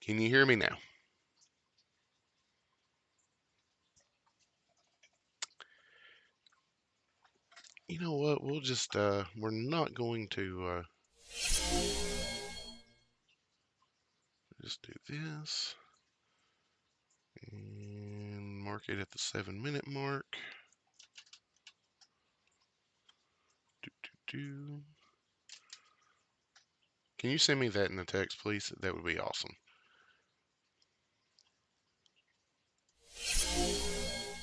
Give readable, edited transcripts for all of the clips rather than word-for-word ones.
Can you hear me now? You know what? We'll just, we're not going to, just do this and mark it at the 7-minute mark. Do, do, do. Can you send me that in the text, please? That would be awesome.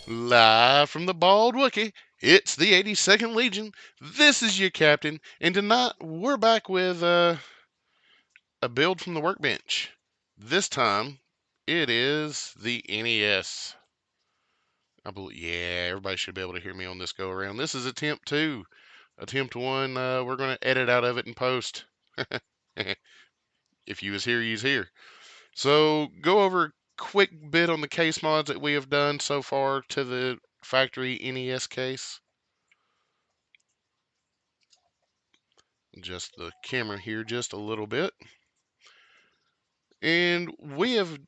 Live from the Bald Wookie, it's the 82nd Legion. This is your captain, and tonight we're back with a build from the workbench. This time, it is the NES. I believe, yeah, everybody should be able to hear me on this go around. This is attempt 2. Attempt 1, we're going to edit out of it and post. If you was here, you's here. So go over a quick bit on the case mods that we have done so far to the factory NES case. Just the camera here just a little bit. And we have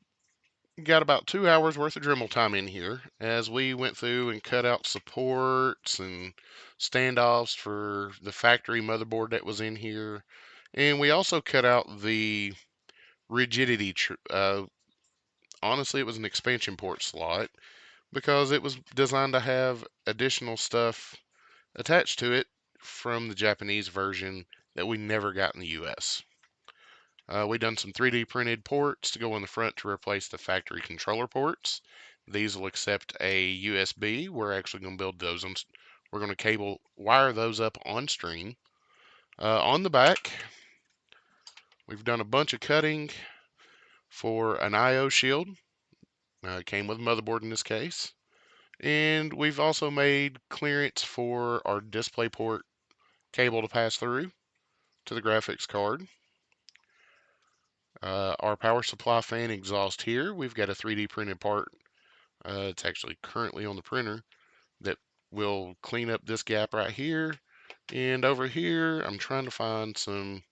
got about 2 hours worth of Dremel time in here as we went through and cut out supports and standoffs for the factory motherboard that was in here. And we also cut out the rigidity. Honestly, it was an expansion port slot because it was designed to have additional stuff attached to it from the Japanese version that we never got in the US. We done some 3D printed ports to go in the front to replace the factory controller ports. These will accept a USB. We're actually going to build those. We're going to wire those up on stream. On the back, we've done a bunch of cutting for an I/O shield. It came with a motherboard in this case. And we've also made clearance for our DisplayPort cable to pass through to the graphics card. Our power supply fan exhaust here, we've got a 3D printed part. It's actually currently on the printer that will clean up this gap right here. And over here, I'm trying to find some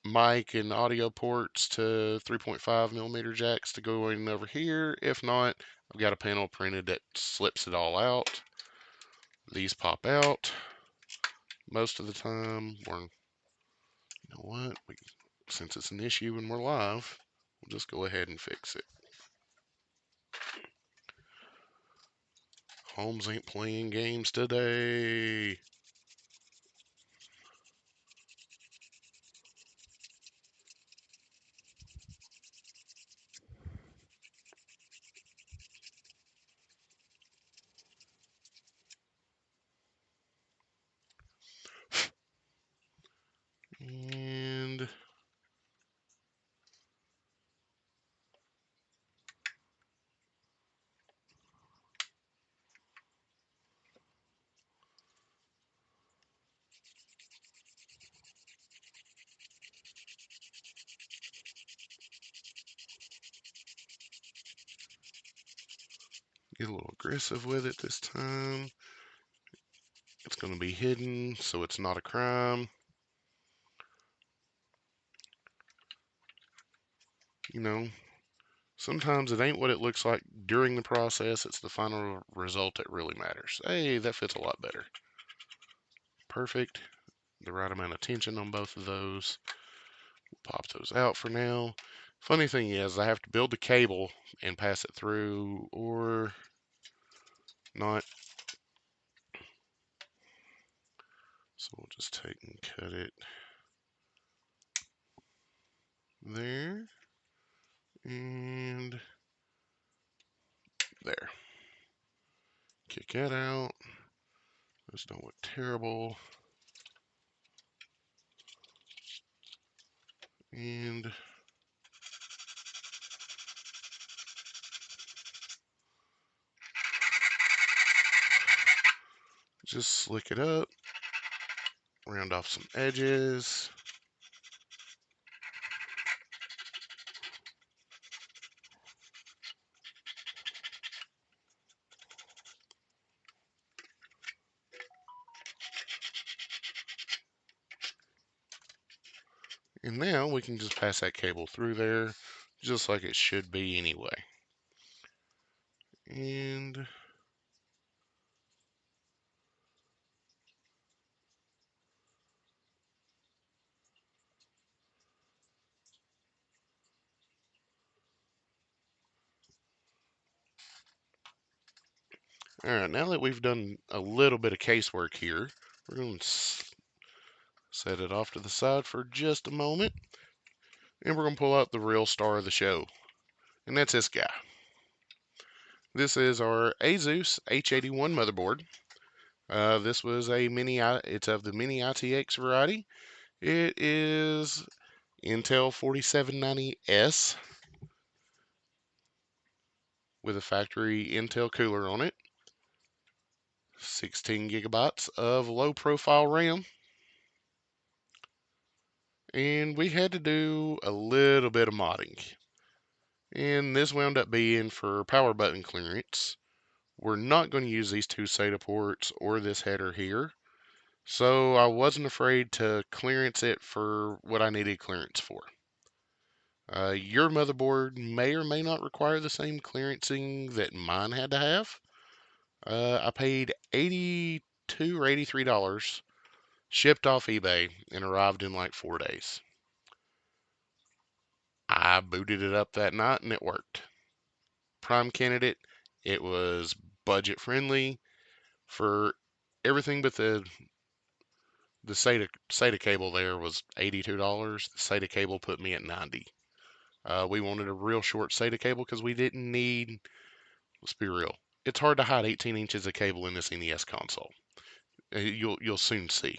mic and audio ports to 3.5 millimeter jacks to go in over here. If not, I've got a panel printed that slips it all out. These pop out most of the time. You know what? Since it's an issue and we're live, we'll just go ahead and fix it. Holmes ain't playing games today. And get a little aggressive with it this time. It's going to be hidden, so it's not a crime. You know, sometimes it ain't what it looks like during the process, it's the final result that really matters. Hey, that fits a lot better. Perfect. The right amount of tension on both of those. We'll pop those out for now. Funny thing is, I have to build the cable and pass it through, or not. So we'll just take and cut it there and there. Kick that out. Those don't look terrible. And just slick it up. Round off some edges. And now we can just pass that cable through there just like it should be anyway. And all right, now that we've done a little bit of casework here, we're going to set it off to the side for just a moment, and we're going to pull out the real star of the show, and that's this guy. This is our Asus H81 motherboard. This was a it's of the mini ITX variety. It is Intel 4790S with a factory Intel cooler on it, 16 gigabytes of low profile RAM, and we had to do a little bit of modding. And this wound up being for power button clearance. We're not going to use these two SATA ports or this header here. So I wasn't afraid to clearance it for what I needed clearance for. Your motherboard may or may not require the same clearancing that mine had to have. I paid $82 or $83, shipped off eBay, and arrived in like 4 days. I booted it up that night and it worked. Prime candidate. It was budget friendly for everything but the SATA cable there was $82. The SATA cable put me at 90. We wanted a real short SATA cable because we didn't need, let's be real, it's hard to hide 18 inches of cable in this NES console. You'll soon see.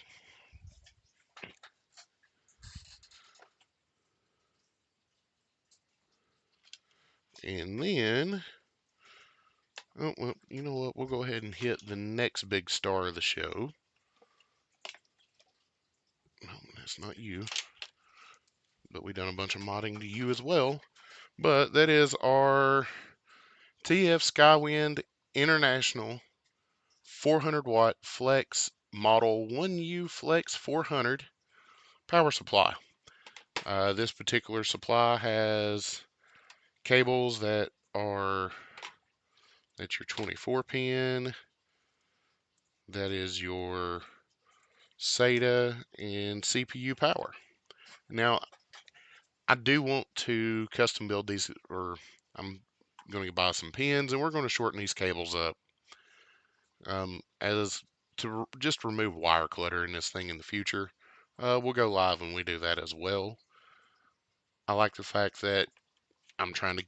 And then, oh, well, you know what? We'll go ahead and hit the next big star of the show. No, that's not you. But we done a bunch of modding to you as well. But that is our TF Skywind International 400 watt flex model 1U flex 400 power supply. This particular supply has cables that's your 24 pin, that is your SATA and CPU power. Now, I do want to custom build these, or I'm going to buy some pins, and we're going to shorten these cables up as to just remove wire clutter in this thing in the future. We'll go live when we do that as well. I like the fact that I'm trying to,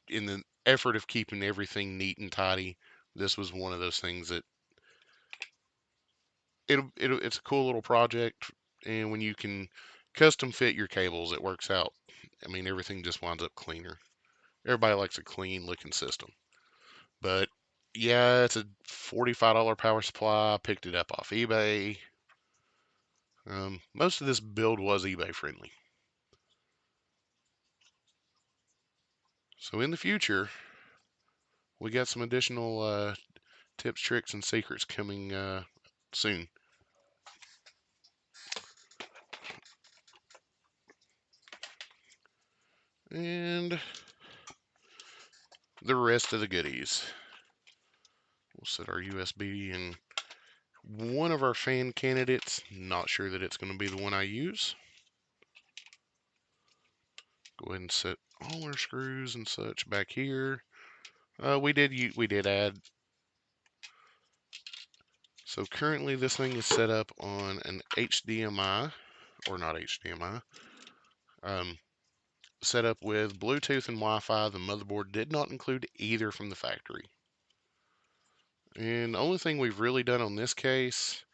in the effort of keeping everything neat and tidy, this was one of those things that it's a cool little project, and when you can custom fit your cables, it works out. I mean, everything just winds up cleaner. Everybody likes a clean looking system. But yeah, it's a $45 power supply. I picked it up off eBay. Most of this build was eBay friendly. So in the future, we got some additional tips, tricks, and secrets coming soon. And the rest of the goodies. We'll set our USB in one of our fan candidates. Not sure that it's going to be the one I use. Go ahead and set all our screws and such back here. We did add. So currently this thing is set up on an HDMI, or not HDMI, set up with Bluetooth and Wi-Fi. The motherboard did not include either from the factory. And the only thing we've really done on this case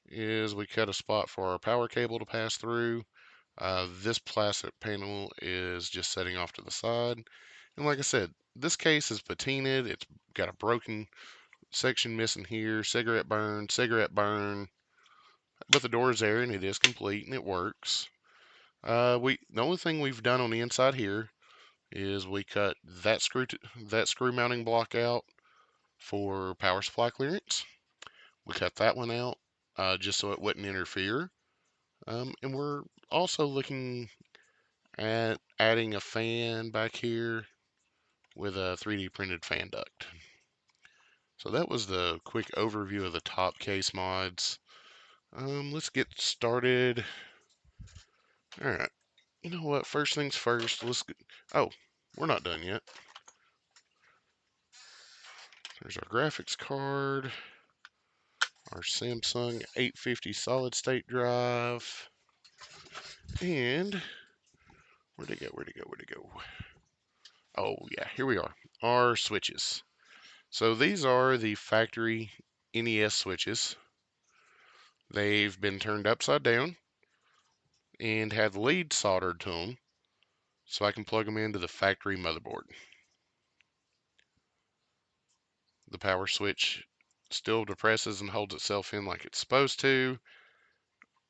is we cut a spot for our power cable to pass through. This plastic panel is just setting off to the side. And like I said, this case is patinaed. It's got a broken section missing here, cigarette burn, but the door is there and it is complete and it works. The only thing we've done on the inside here is we cut that screw mounting block out for power supply clearance. We cut that one out just so it wouldn't interfere. And we're also looking adding a fan back here with a 3D printed fan duct. So that was the quick overview of the top case mods. Let's get started. All right. You know what? First things first. Oh, we're not done yet. There's our graphics card, our Samsung 850 solid state drive, and where'd it go? Where'd it go? Where'd it go? Oh yeah, here we are. Our switches. So these are the factory NES switches. They've been turned upside down and have leads soldered to them so I can plug them into the factory motherboard. The power switch still depresses and holds itself in like it's supposed to.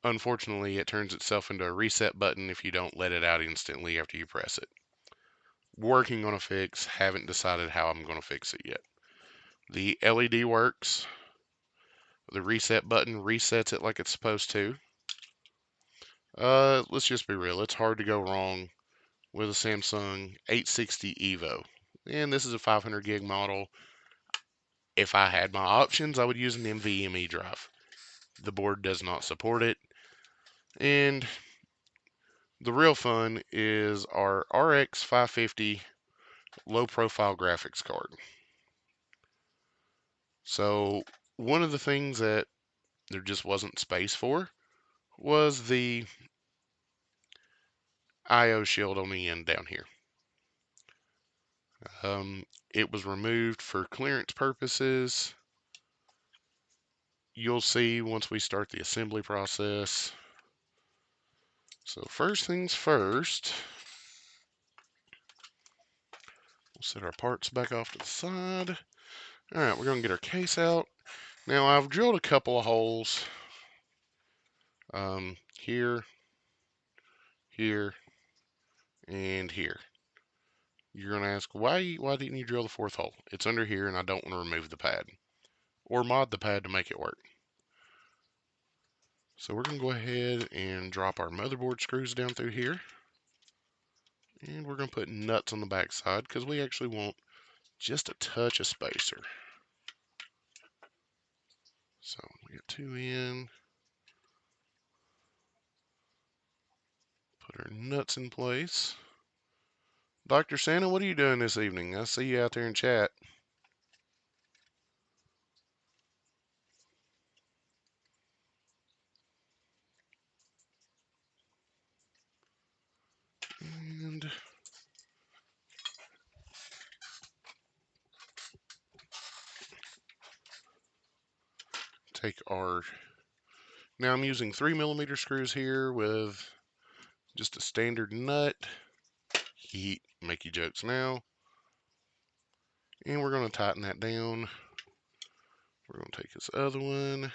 Unfortunately, it turns itself into a reset button if you don't let it out instantly after you press it. Working on a fix, haven't decided how I'm going to fix it yet. The LED works. The reset button resets it like it's supposed to. Let's just be real. It's hard to go wrong with a Samsung 860 EVO. And this is a 500 gig model. If I had my options, I would use an NVMe drive. The board does not support it. And the real fun is our RX 550 low profile graphics card. So one of the things that there just wasn't space for was the IO shield on the end down here. It was removed for clearance purposes. You'll see once we start the assembly process. So first things first, we'll set our parts back off to the side. All right, we're going to get our case out. Now I've drilled a couple of holes here, here, and here. You're going to ask, why didn't you drill the fourth hole? It's under here and I don't want to remove the pad or mod the pad to make it work. So we're going to go ahead and drop our motherboard screws down through here. And we're going to put nuts on the back side because we actually want just a touch of spacer. So we got two in. Put our nuts in place. Dr. Santa, what are you doing this evening? I see you out there in chat. And take our, now I'm using 3mm screws here with just a standard nut. Heat, make you jokes now. And we're going to tighten that down. We're going to take this other one.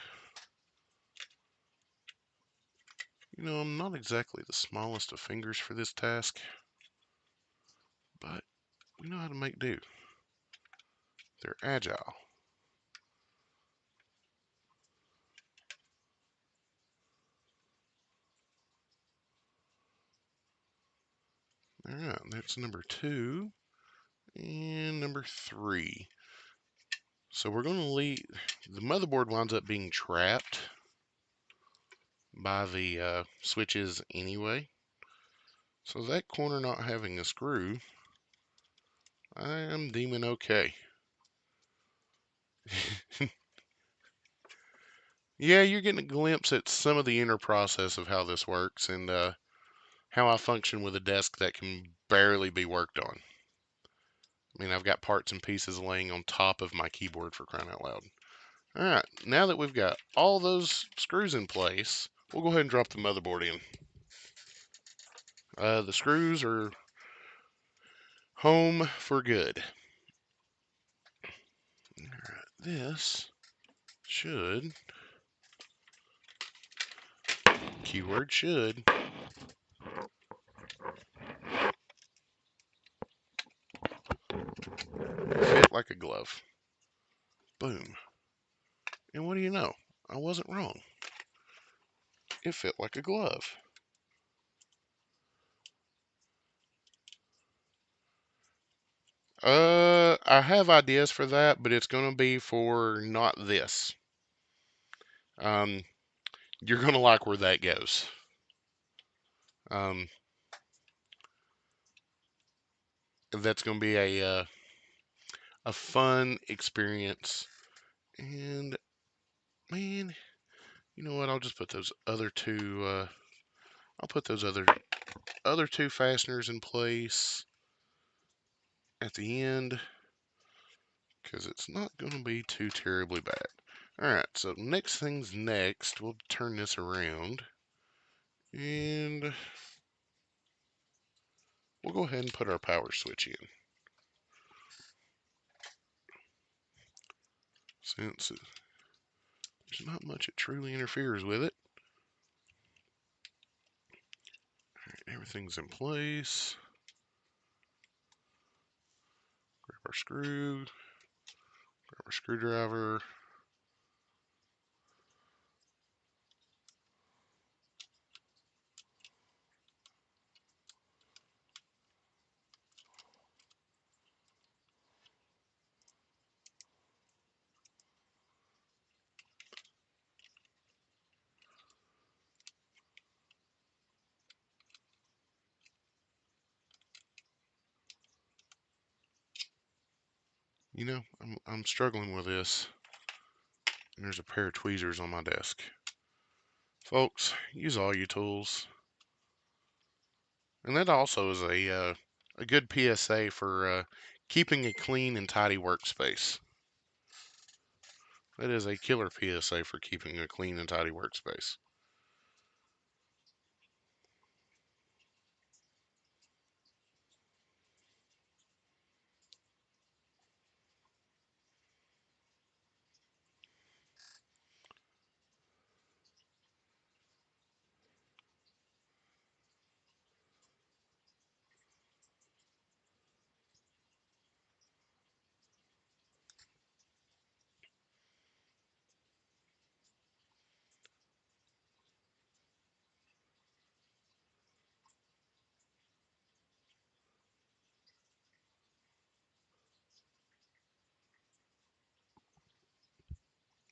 You know, I'm not exactly the smallest of fingers for this task, but we know how to make do. They're agile. All right, that's number 2 and number 3. So we're going to leave, the motherboard winds up being trapped by the switches anyway. So that corner not having a screw, I am deeming okay. Yeah, you're getting a glimpse at some of the inner process of how this works and how I function with a desk that can barely be worked on. I mean, I've got parts and pieces laying on top of my keyboard for crying out loud. All right, now that we've got all those screws in place, we'll go ahead and drop the motherboard in. The screws are home for good. All right, this should, keyword should, fit like a glove. Boom. And what do you know? I wasn't wrong. It fit like a glove. I have ideas for that, but it's going to be for not this. Um, you're going to like where that goes. Um, that's going to be a fun experience. And man, you know what? I'll just put those other two. I'll put those other two fasteners in place at the end because it's not going to be too terribly bad. All right. So next thing's next. We'll turn this around and we'll go ahead and put our power switch in. Since there's not much that truly interferes with it. All right, everything's in place. Grab our screw, grab our screwdriver. You know, I'm struggling with this. And there's a pair of tweezers on my desk. Folks, use all your tools. And that also is a good PSA for keeping a clean and tidy workspace. That is a killer PSA for keeping a clean and tidy workspace.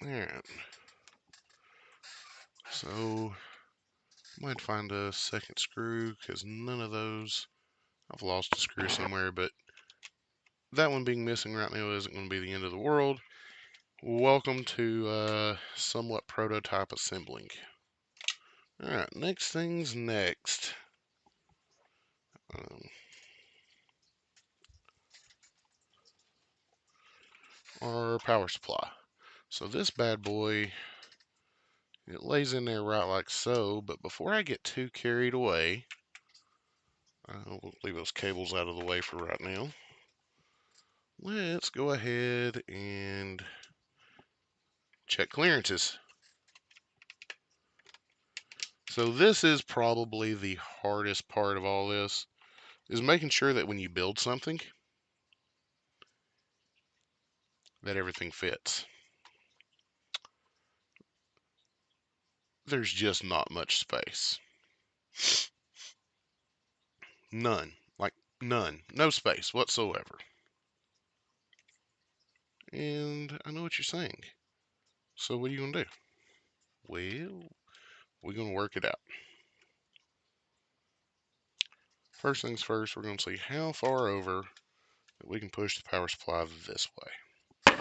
Alright, so I might find a second screw because none of those, I've lost a screw somewhere, but that one being missing right now isn't going to be the end of the world. Welcome to somewhat prototype assembling. Alright, next thing's next. Um, our power supply. So this bad boy, it lays in there right like so, but before I get too carried away, we'll leave those cables out of the way for right now. Let's go ahead and check clearances. So this is probably the hardest part of all this, is making sure that when you build something, that everything fits. There's just not much space. None. Like, none. No space whatsoever. And I know what you're saying. So what are you going to do? Well, we're going to work it out. First things first, we're going to see how far over that we can push the power supply this way.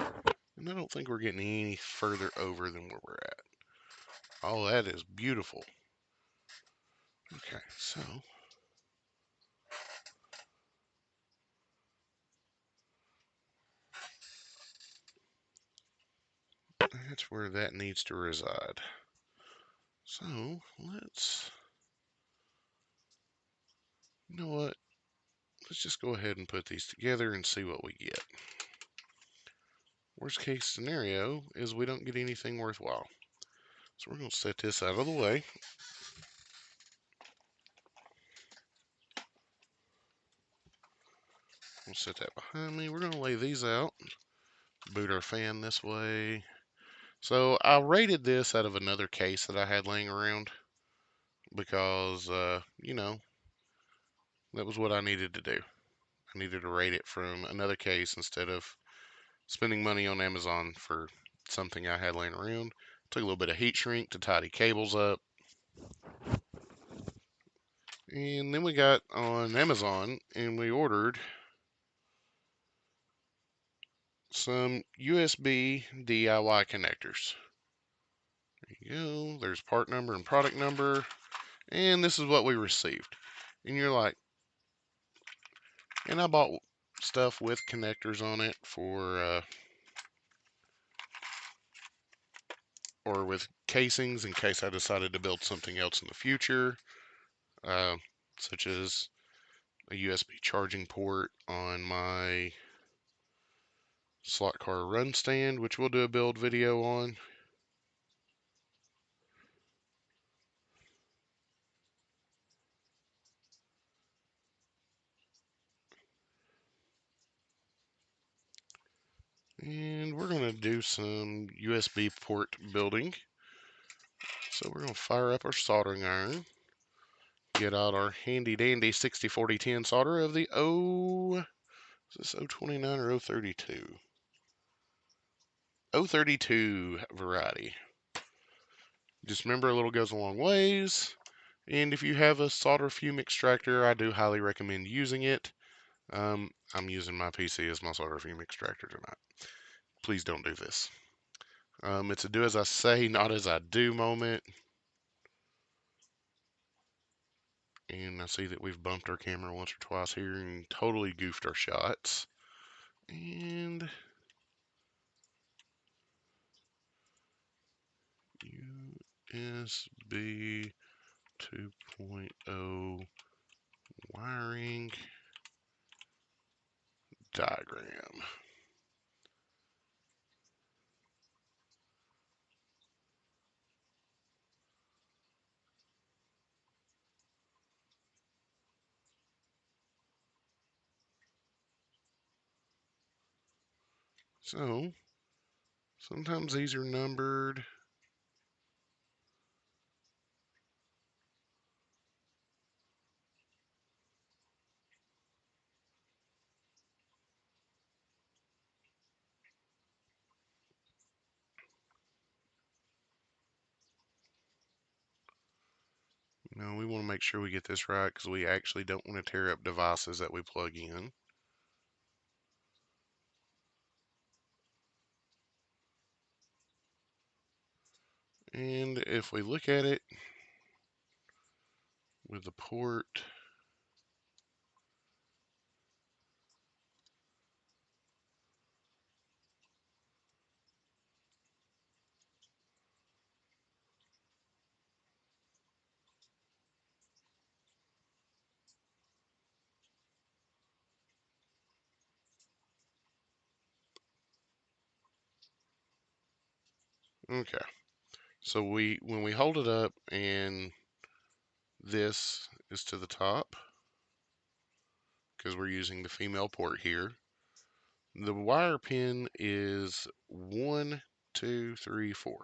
And I don't think we're getting any further over than where we're at. Oh, that is beautiful. Okay, so that's where that needs to reside. So let's, you know what? Let's just go ahead and put these together and see what we get. Worst case scenario is we don't get anything worthwhile. So we're going to set this out of the way. We'll set that behind me. We're going to lay these out. Boot our fan this way. So I rated this out of another case that I had laying around because, you know, that was what I needed to do. I needed to rate it from another case instead of spending money on Amazon for something I had laying around. Took a little bit of heat shrink to tidy cables up. And then we got on Amazon and we ordered some USB DIY connectors. There you go. There's part number and product number. And this is what we received. And you're like, and I bought stuff with connectors on it or with casings in case I decided to build something else in the future, uh, such as a USB charging port on my slot car run stand, which we'll do a build video on. And we're going to do some USB port building. So we're going to fire up our soldering iron, get out our handy dandy 60-40-10 solder of the is this 029 or 032? 032 variety. Just remember, a little goes a long ways. And if you have a solder fume extractor, I do highly recommend using it. I'm using my PC as my solder fume extractor tonight. Please don't do this. It's a do as I say, not as I do moment. And I see that we've bumped our camera once or twice here and totally goofed our shots. And USB 2.0 wiring diagram. So, sometimes these are numbered. No, we want to make sure we get this right because we actually don't want to tear up devices that we plug in. And if we look at it with the port, okay. So when we hold it up and this is to the top, because we're using the female port here, the wire pin is 1, 2, 3, 4.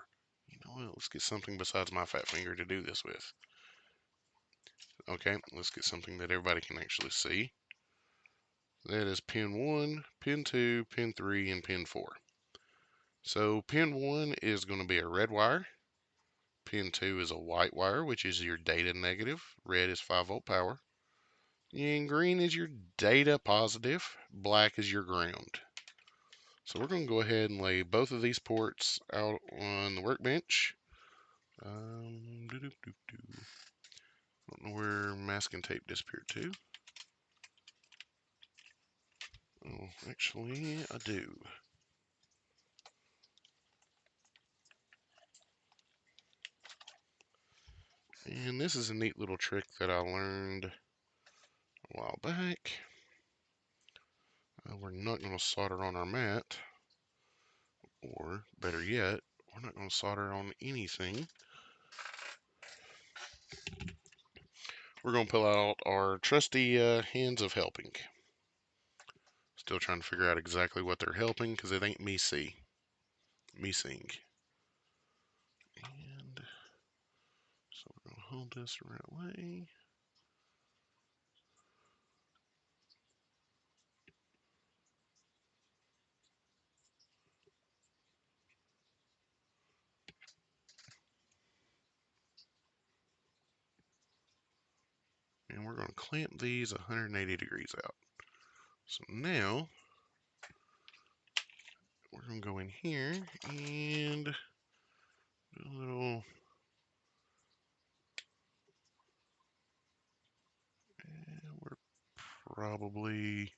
You know what? Let's get something besides my fat finger to do this with. Okay, let's get something that everybody can actually see. That is pin 1, pin 2, pin 3, and pin 4. So pin 1 is going to be a red wire. Pin 2 is a white wire, which is your data negative. Red is 5-volt power. And green is your data positive. Black is your ground. So we're going to go ahead and lay both of these ports out on the workbench. Don't know where masking tape disappeared to. Oh, actually, I do. And this is a neat little trick that I learned a while back. We're not going to solder on our mat, or better yet, we're not going to solder on anything. We're going to pull out our trusty hands of helping. Still trying to figure out exactly what they're helping because it ain't me seeing. And so we're going to hold this the right way. we're going to clamp these 180 degrees out. So now we're going to go in here and do a little, we're probably,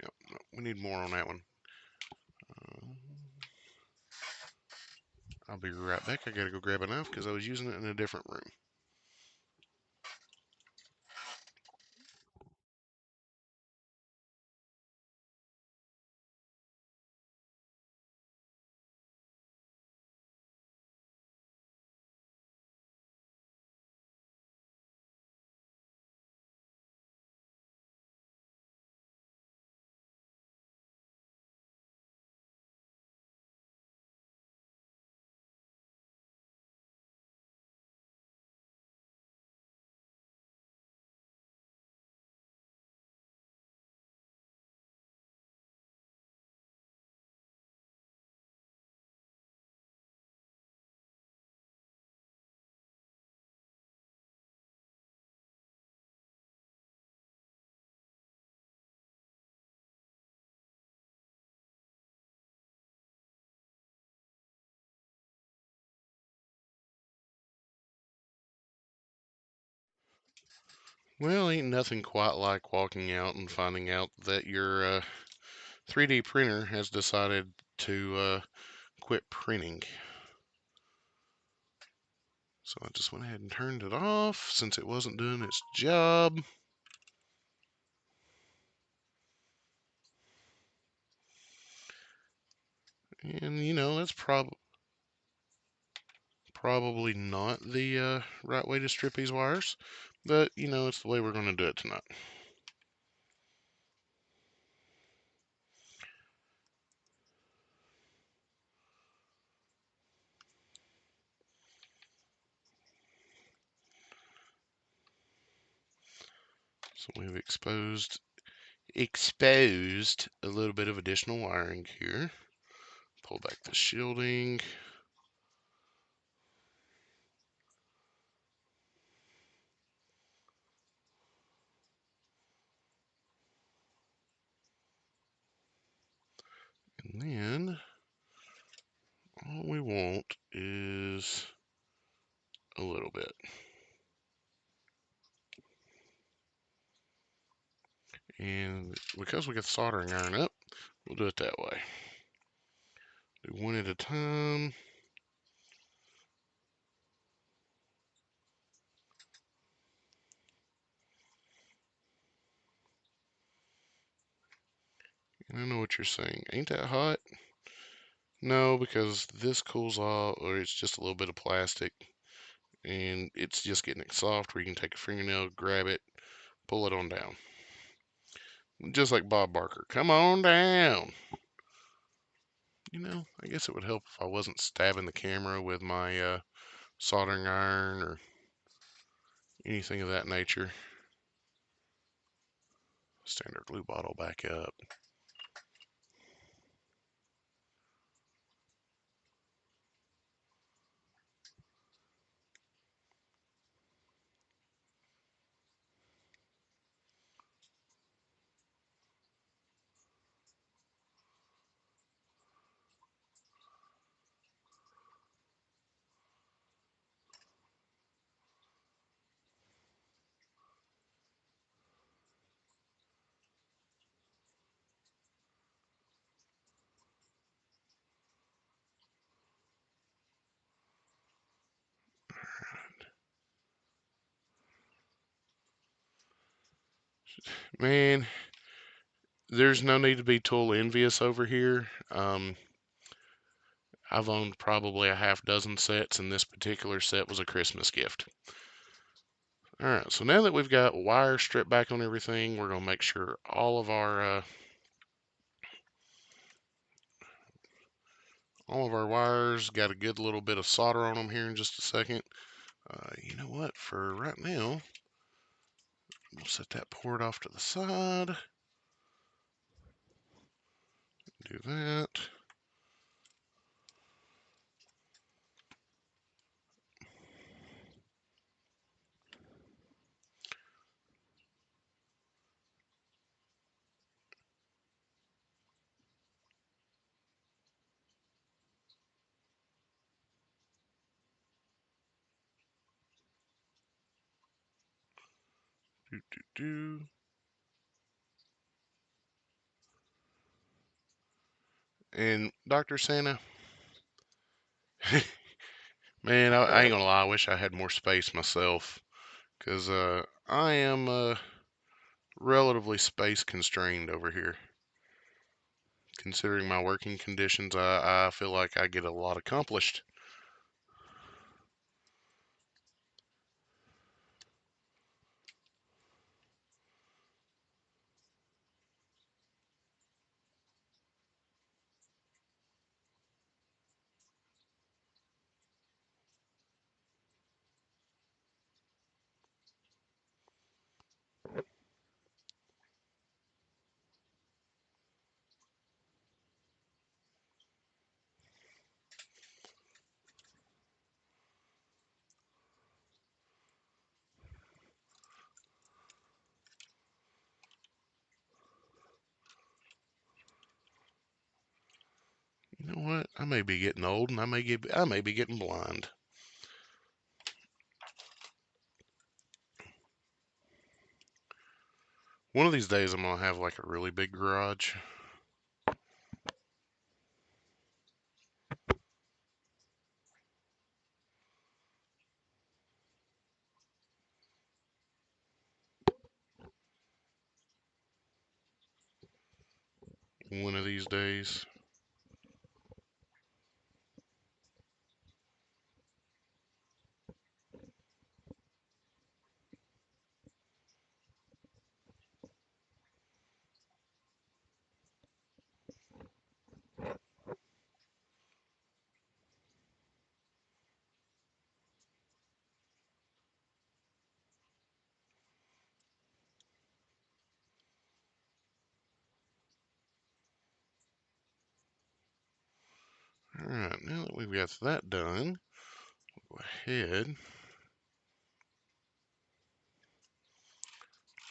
yep, no, we need more on that one. I'll be right back. I gotta go grab a knife because I was using it in a different room. Well, ain't nothing quite like walking out and finding out that your 3D printer has decided to quit printing. So I just went ahead and turned it off since it wasn't doing its job. And you know, that's probably not the right way to strip these wires, but you know, it's the way we're going to do it tonight. So we've exposed a little bit of additional wiring here. Pull back the shielding. And then all we want is a little bit. And because we got the soldering iron up, we'll do it that way. Do one at a time. And I know what you're saying. Ain't that hot? No, because this cools off, or it's just a little bit of plastic, and it's just getting it soft where you can take a fingernail, grab it, pull it on down. Just like Bob Barker. Come on down. You know, I guess it would help if I wasn't stabbing the camera with my soldering iron or anything of that nature. Stand our glue bottle back up. Man, there's no need to be tool envious over here. I've owned probably a half dozen sets, and this particular set was a Christmas gift. All right, so now that we've got wire stripped back on everything, we're gonna make sure all of our wires got a good little bit of solder on them here in just a second. You know what? For right now, we'll set that port off to the side. Do that. Do, do, do. And Dr. Santa, man, I ain't gonna lie, I wish I had more space myself, 'cause I am relatively space constrained over here. Considering my working conditions, I feel like I get a lot accomplished. You know what? I may be getting old, and I may be getting blind. One of these days, I'm gonna have like a really big garage. One of these days. All right, now that we've got that done, go ahead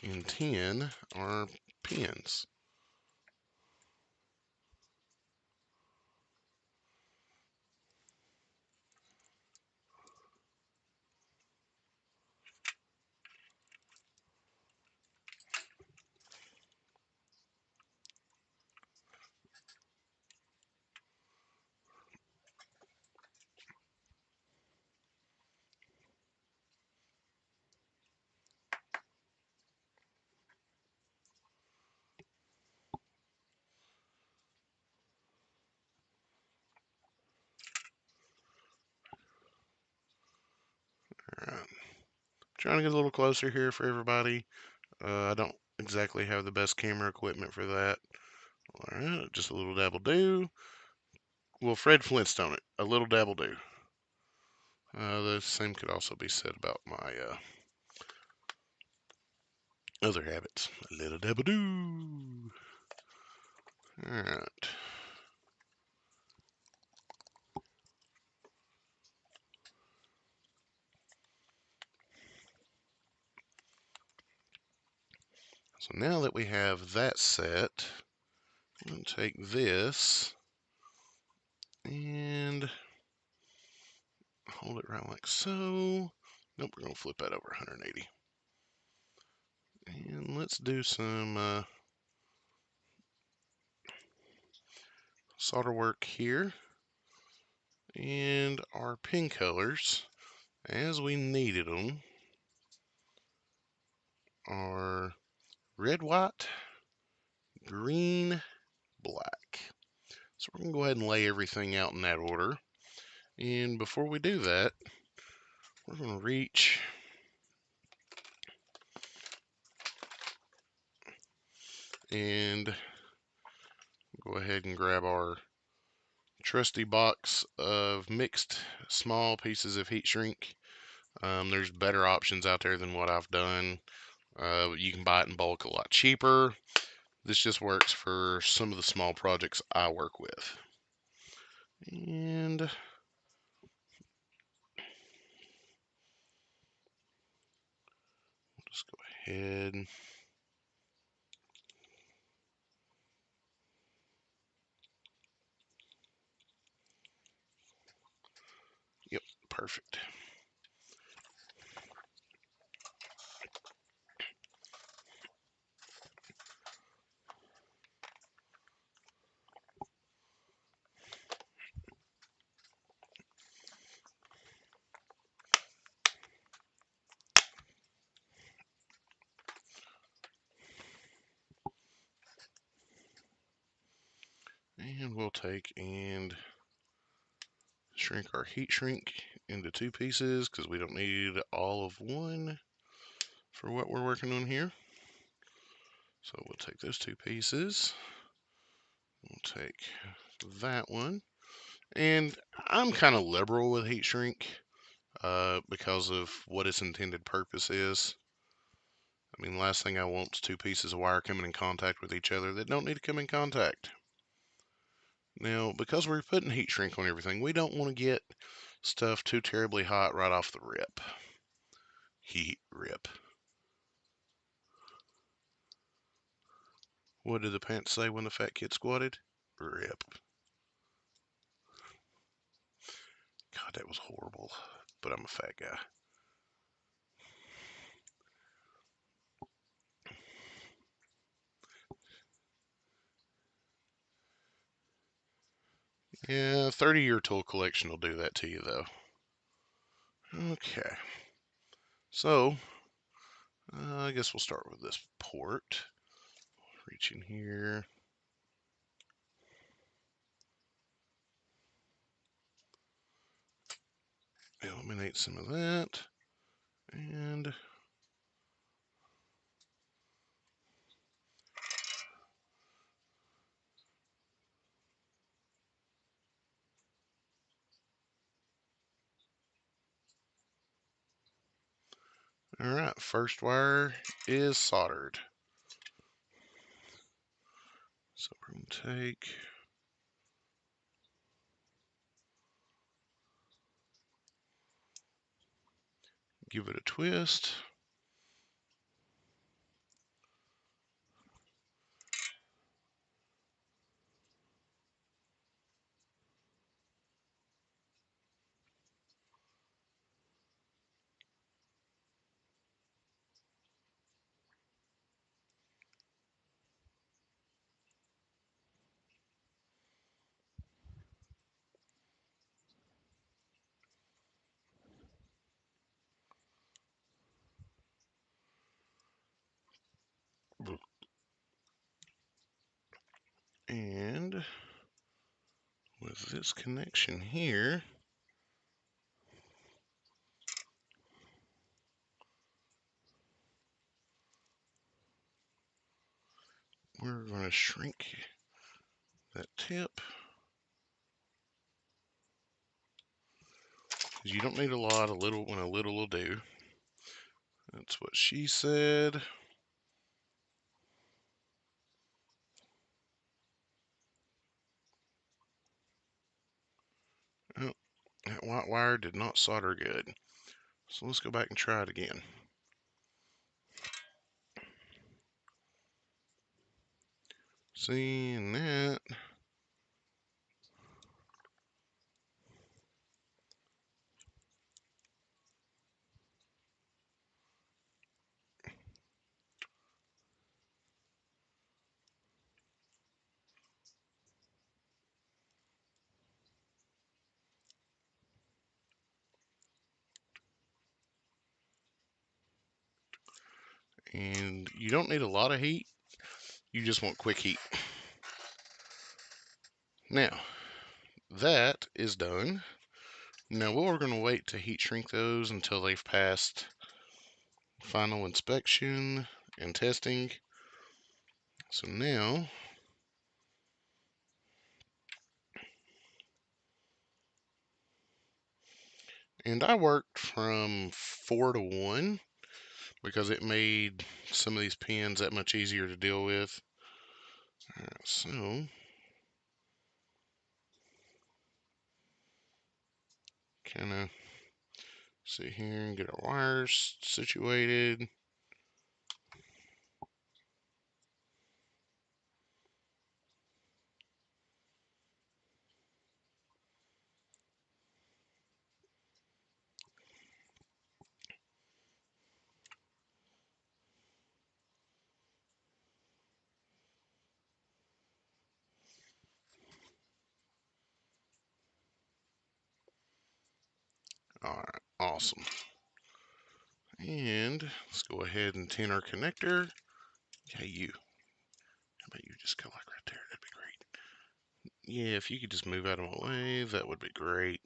and tin our pins. All right, trying to get a little closer here for everybody. I don't exactly have the best camera equipment for that. All right, just a little dabble do. Well, Fred Flintstone it. A little dabble do. The same could also be said about my other habits. A little dabble do. All right. So now that we have that set, I'm going to take this and hold it right like so. Nope, we're going to flip that over 180. And let's do some solder work here. And our pin colors, as we needed them, are red, white, green, black. So we're going to go ahead and lay everything out in that order. And before we do that, we're going to reach and go ahead and grab our trusty box of mixed small pieces of heat shrink. There's better options out there than what I've done. You can buy it in bulk a lot cheaper. This just works for some of the small projects I work with. And just go ahead. Yep, perfect. And we'll take and shrink our heat shrink into 2 pieces because we don't need all of one for what we're working on here. So we'll take those 2 pieces. We'll take that one. And I'm kind of liberal with heat shrink because of what its intended purpose is. I mean, last thing I want is 2 pieces of wire coming in contact with each other that don't need to come in contact. Now, because we're putting heat shrink on everything, we don't want to get stuff too terribly hot right off the rip. Heat rip. What did the pants say when the fat kid squatted? Rip. God, that was horrible. But I'm a fat guy. Yeah, 30-year tool collection will do that to you, though. Okay. So, I guess we'll start with this port. Reach in here. Eliminate some of that. And alright, first wire is soldered. So we're going to take, give it a twist. And with this connection here, we're going to shrink that tip. Because you don't need a lot, a little when a little will do. That's what she said. Oh, that white wire did not solder good. So let's go back and try it again. Seeing that. And you don't need a lot of heat. You just want quick heat. Now, that is done. Now we're going to wait to heat shrink those until they've passed final inspection and testing. So now, and I worked from 4 to 1 because it made some of these pins that much easier to deal with. All right, so kind of sit here and get our wires situated. All right, awesome. And let's go ahead and tin our connector. Hey, you. How about you just go like right there? That'd be great. Yeah, if you could just move out of my way, that would be great.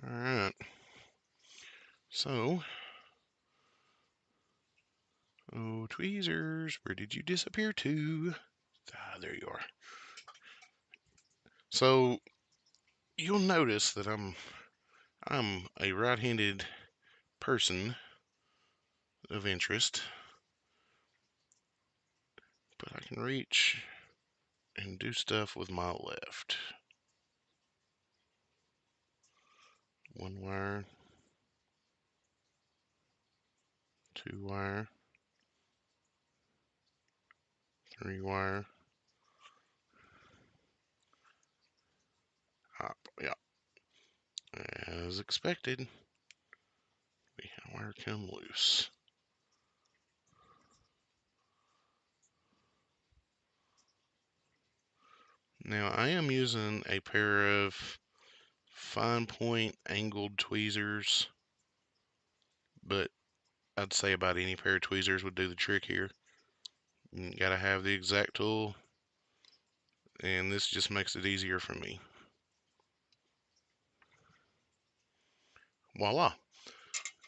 Alright. So, oh, tweezers, where did you disappear to? Ah, there you are. So, you'll notice that I'm a right-handed person of interest, but I can reach and do stuff with my left. One wire, two wire, three wire, hop, yeah, as expected, we had a wire come loose. Now I am using a pair of fine point angled tweezers, but I'd say about any pair of tweezers would do the trick here. You gotta have the exact tool, and this just makes it easier for me. Voila!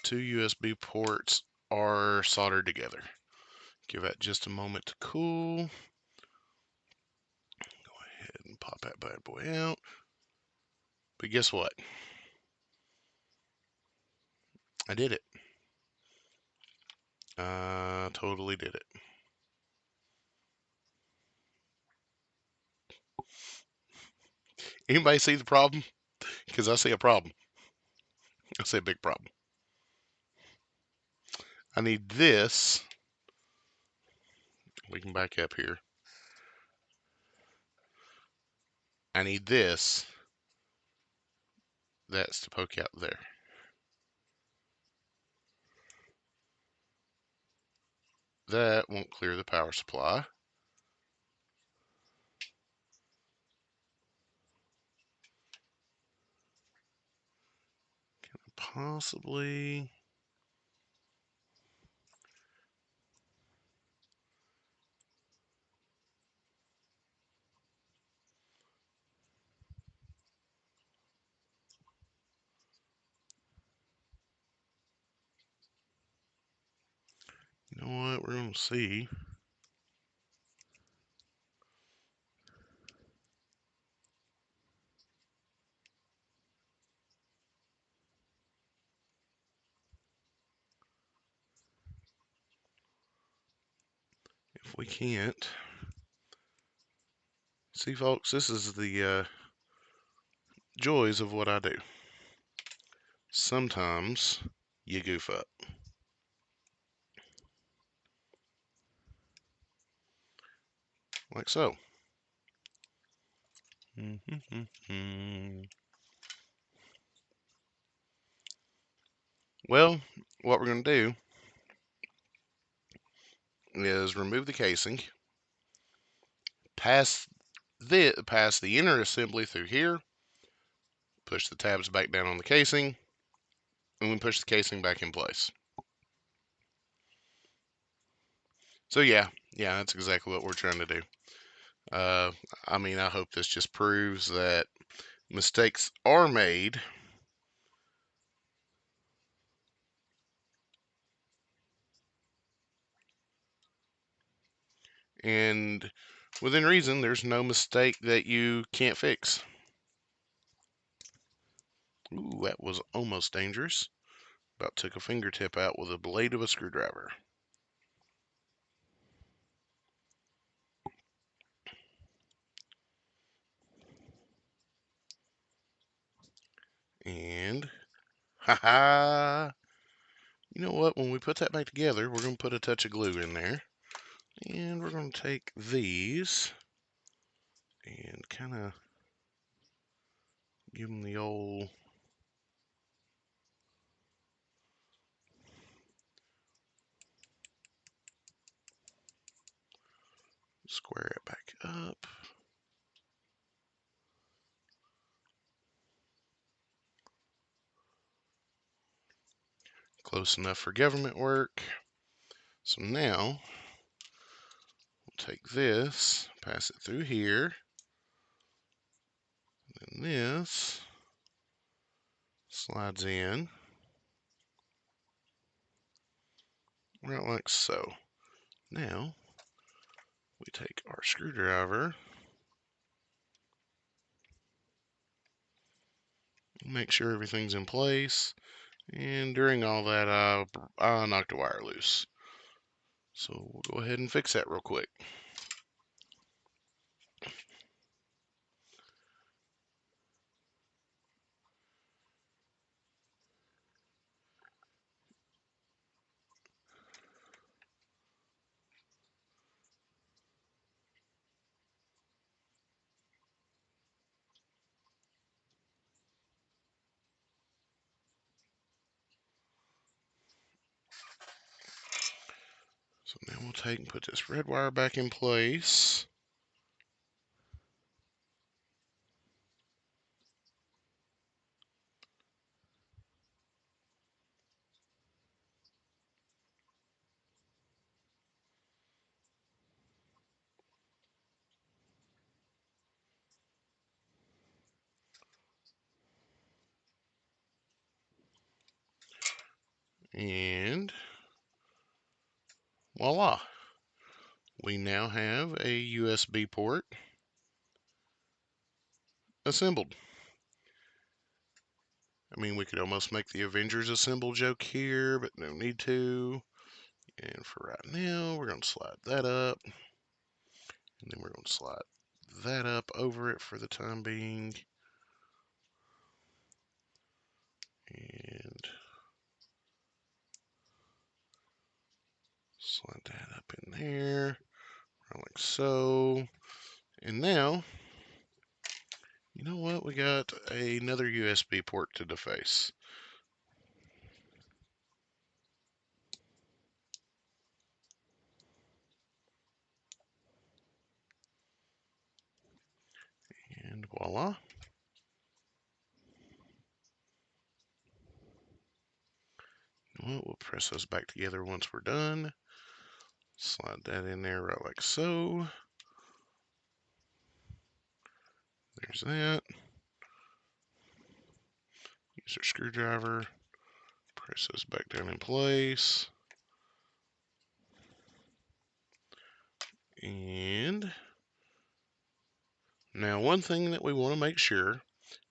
2 USB ports are soldered together. Give that just a moment to cool. Go ahead and pop that bad boy out. But guess what? I did it. I totally did it. Anybody see the problem? Because I see a problem. I see a big problem. I need this. We can back up here. I need this. That's to poke out there. That won't clear the power supply. Possibly. You know what? We're going to see. If we can't. See, folks, this is the joys of what I do. Sometimes you goof up. Like so. Well, what we're going to do is remove the casing, pass the inner assembly through here, push the tabs back down on the casing, and then push the casing back in place. So yeah, that's exactly what we're trying to do. I mean, I hope this just proves that mistakes are made. And within reason, there's no mistake that you can't fix. Ooh, that was almost dangerous. About took a fingertip out with a blade of a screwdriver. And, haha, you know what? When we put that back together, we're going to put a touch of glue in there. And we're going to take these and kind of give them the old square it back up. Close enough for government work. So now we'll take this, pass it through here, and this slides in right like so. Now we take our screwdriver, make sure everything's in place, and during all that I knocked a wire loose. So we'll go ahead and fix that real quick. So now we'll take and put this red wire back in place. And voila, we now have a USB port assembled. I mean, we could almost make the Avengers assemble joke here, but no need to. And for right now, we're going to slide that up. And then we're going to slide that up over it for the time being. And slide that up in there, like so. And now, you know what? We got another USB port to deface. And voila. Well, we'll press those back together once we're done. Slide that in there right like so. There's that. Use our screwdriver. Press those back down in place. And now one thing that we want to make sure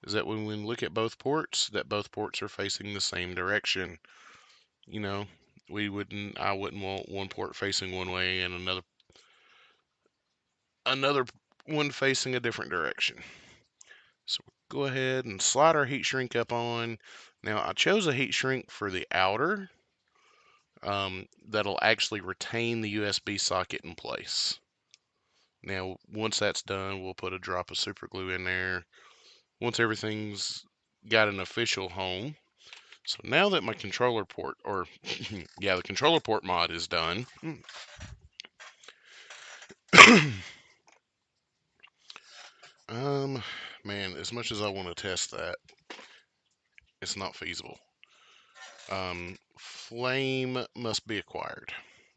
is that when we look at both ports, that both ports are facing the same direction. You know, I wouldn't want one port facing one way and another one facing a different direction. So go ahead and slide our heat shrink up on. Now I chose a heat shrink for the outer that'll actually retain the USB socket in place. Now once that's done, we'll put a drop of super glue in there. Once everything's got an official home. So now that my controller port, or yeah, the controller port mod is done. Man, as much as I want to test that, it's not feasible. Flame must be acquired.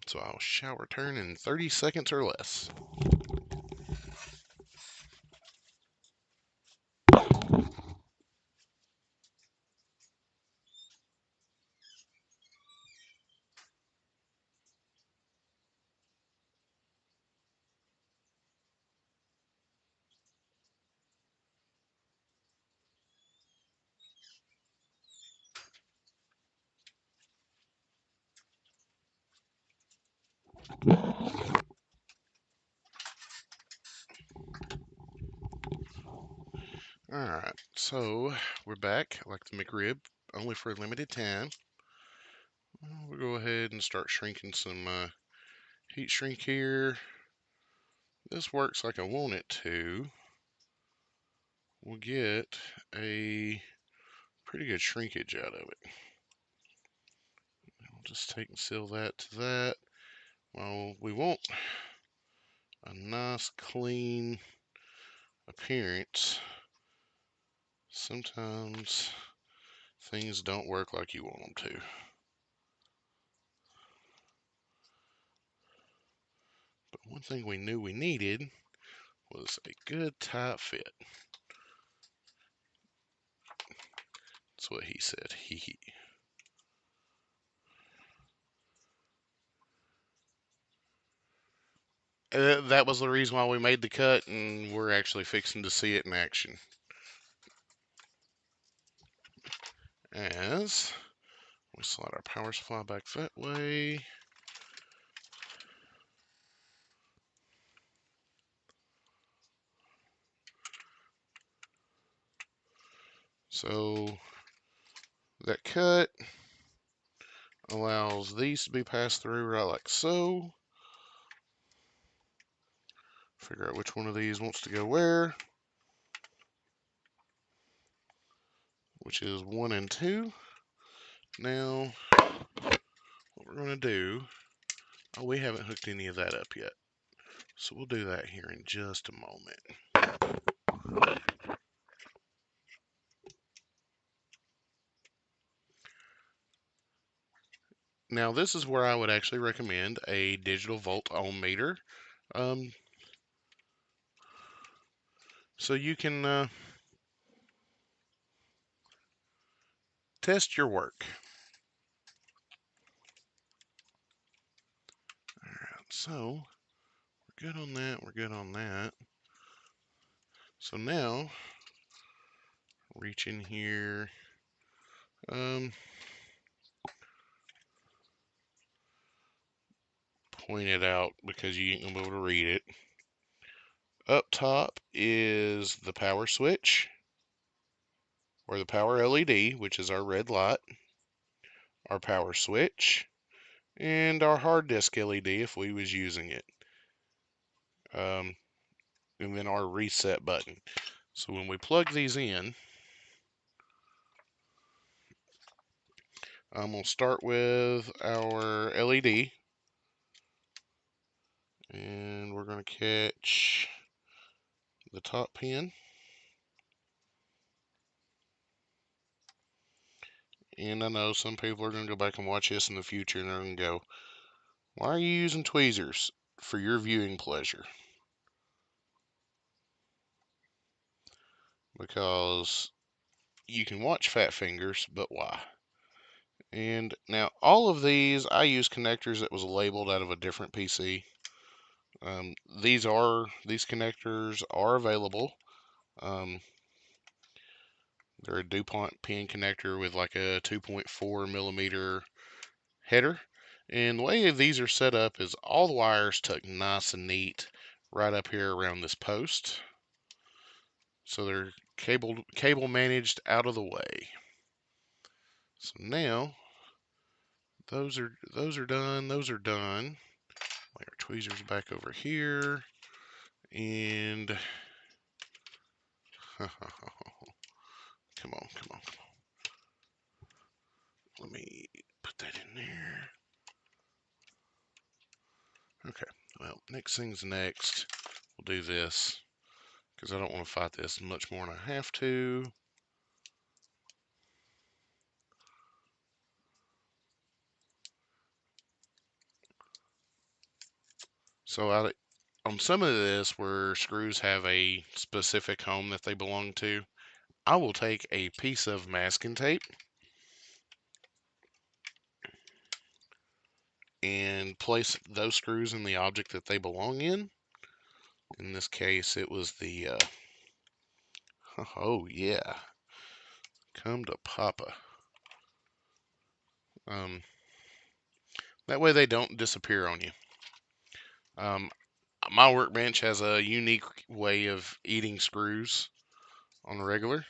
So I shall return in 30 seconds or less. Alright, so we're back like the McRib, only for a limited time. We'll go ahead and start shrinking some heat shrink here. This works like I want it to. We'll get a pretty good shrinkage out of it. I'll just take and seal that to that. Well, we want a nice clean appearance. Sometimes things don't work like you want them to. one thing we knew we needed was a good tight fit. That's what he said. Hee hee. That was the reason why we made the cut, and we're actually fixing to see it in action. As we slide our power supply back that way. So that cut allows these to be passed through right like so. Figure out which one of these wants to go where, which is 1 and 2. Now, what we're going to do, oh, we haven't hooked any of that up yet. So we'll do that here in just a moment. Now, this is where I would actually recommend a digital volt ohm meter. So you can test your work. Alright, so we're good on that, we're good on that. So now, reach in here, point it out because you ain't gonna be able to read it. Up top is the power switch, or the power LED, which is our red light, our power switch, and our hard disk LED if we was using it. And then our reset button. So when we plug these in, I'm going to start with our LED, and we're going to catch the top pin. And I know some people are going to go back and watch this in the future and they're going to go, why are you using tweezers? For your viewing pleasure. Because you can watch fat fingers, but why? And now all of these, I use connectors that was labeled out of a different PC. These connectors are available. They're a DuPont pin connector with like a 2.4 millimeter header. And the way these are set up is all the wires tuck nice and neat right up here around this post. So they're cable managed out of the way. So now those are done. Those are done. Lay our tweezers back over here, and come on. Let me put that in there. Okay. Well, next thing's next. We'll do this because I don't want to fight this much more than I have to. So on some of this where screws have a specific home that they belong to, I will take a piece of masking tape and place those screws in the object that they belong in. In this case, it was the, oh yeah, come to Papa. That way they don't disappear on you. My workbench has a unique way of eating screws on the regular.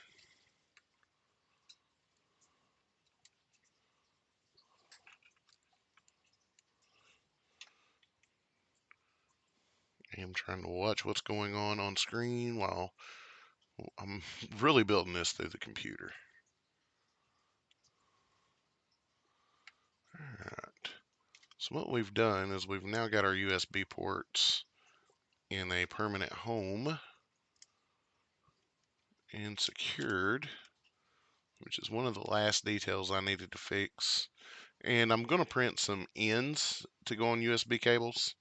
I'm trying to watch what's going on screen while I'm really building this through the computer. Alright. So what we've done is we've now got our USB ports in a permanent home and secured, which is one of the last details I needed to fix. And I'm going to print some ends to go on USB cables.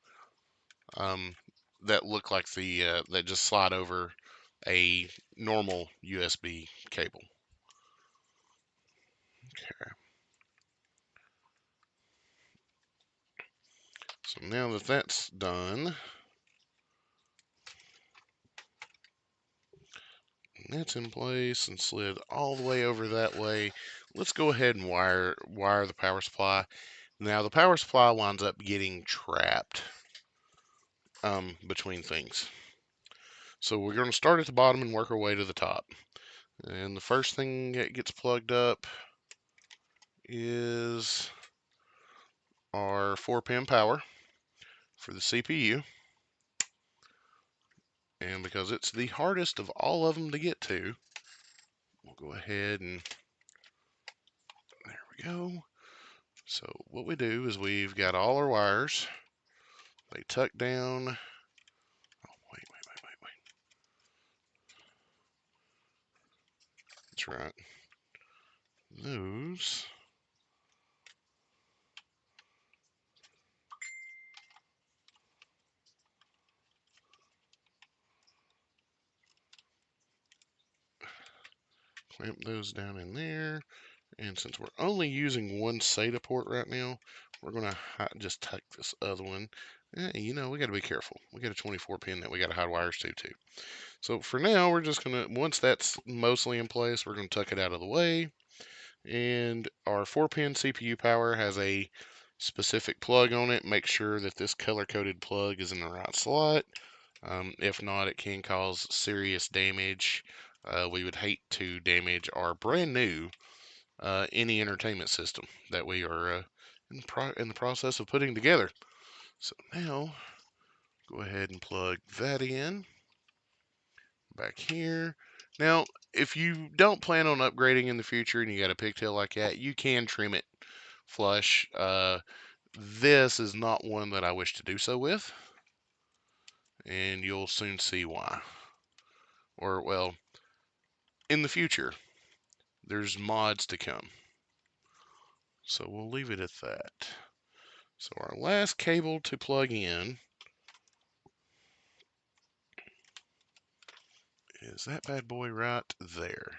um, that look like that just slide over a normal USB cable. Okay. So now that that's done, and that's in place and slid all the way over that way, let's go ahead and wire the power supply. Now the power supply winds up getting trapped between things. So we're going to start at the bottom and work our way to the top. And the first thing that gets plugged up is our 4-pin power for the CPU. And because it's the hardest of all of them to get to, we'll go ahead and there we go. So what we do is we've got all our wires. They tuck down. Oh, wait. That's right. Those clamp those down in there. And since we're only using one SATA port right now, we're going to just tuck this other one. We got to be careful. We got a 24 pin that we got to hide wires to too. So for now, we're just going to, once that's mostly in place, we're going to tuck it out of the way. And our 4-pin CPU power has a specific plug on it. Make sure that this color-coded plug is in the right slot. If not, it can cause serious damage. We would hate to damage our brand new any entertainment system that we are in the process of putting together. So now, go ahead and plug that in back here. Now, if you don't plan on upgrading in the future and you got a pigtail like that, you can trim it flush. This is not one that I wish to do so with, and you'll soon see why. Or, well, in the future, there's mods to come. So we'll leave it at that. So our last cable to plug in is that bad boy right there.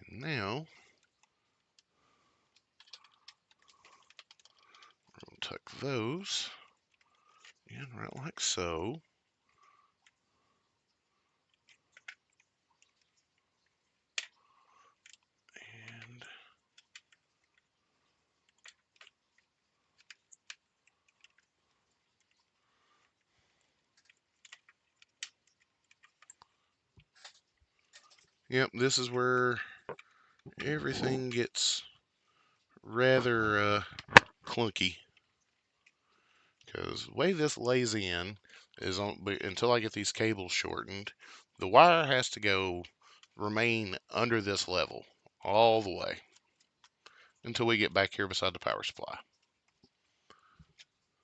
And now, we'll tuck those in right like so. And yep, this is where everything gets rather clunky. Because the way this lays in is until I get these cables shortened, the wire has to remain under this level all the way until we get back here beside the power supply.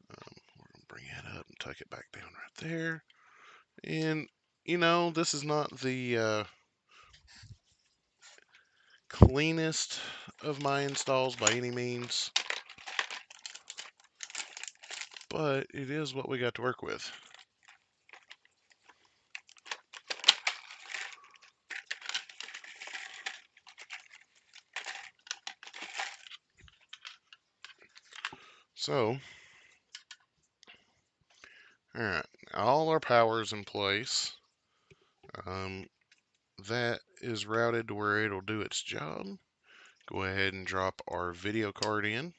We're going to bring it up and tuck it back down right there. And, this is not the cleanest of my installs by any means, but it is what we got to work with. So, alright, all our power's in place. That is routed to where it'll do its job. Go ahead and drop our video card in.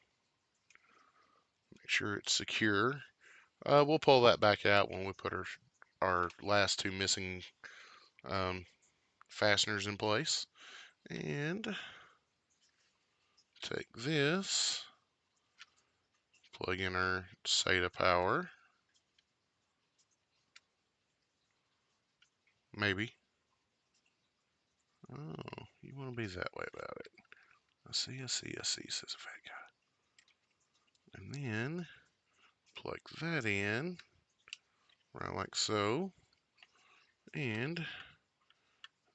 Make sure it's secure. We'll pull that back out when we put our last two missing fasteners in place. And take this, plug in our SATA power. Maybe. Oh, you want to be that way about it. I see, says a fat guy. And then plug that in right like so. And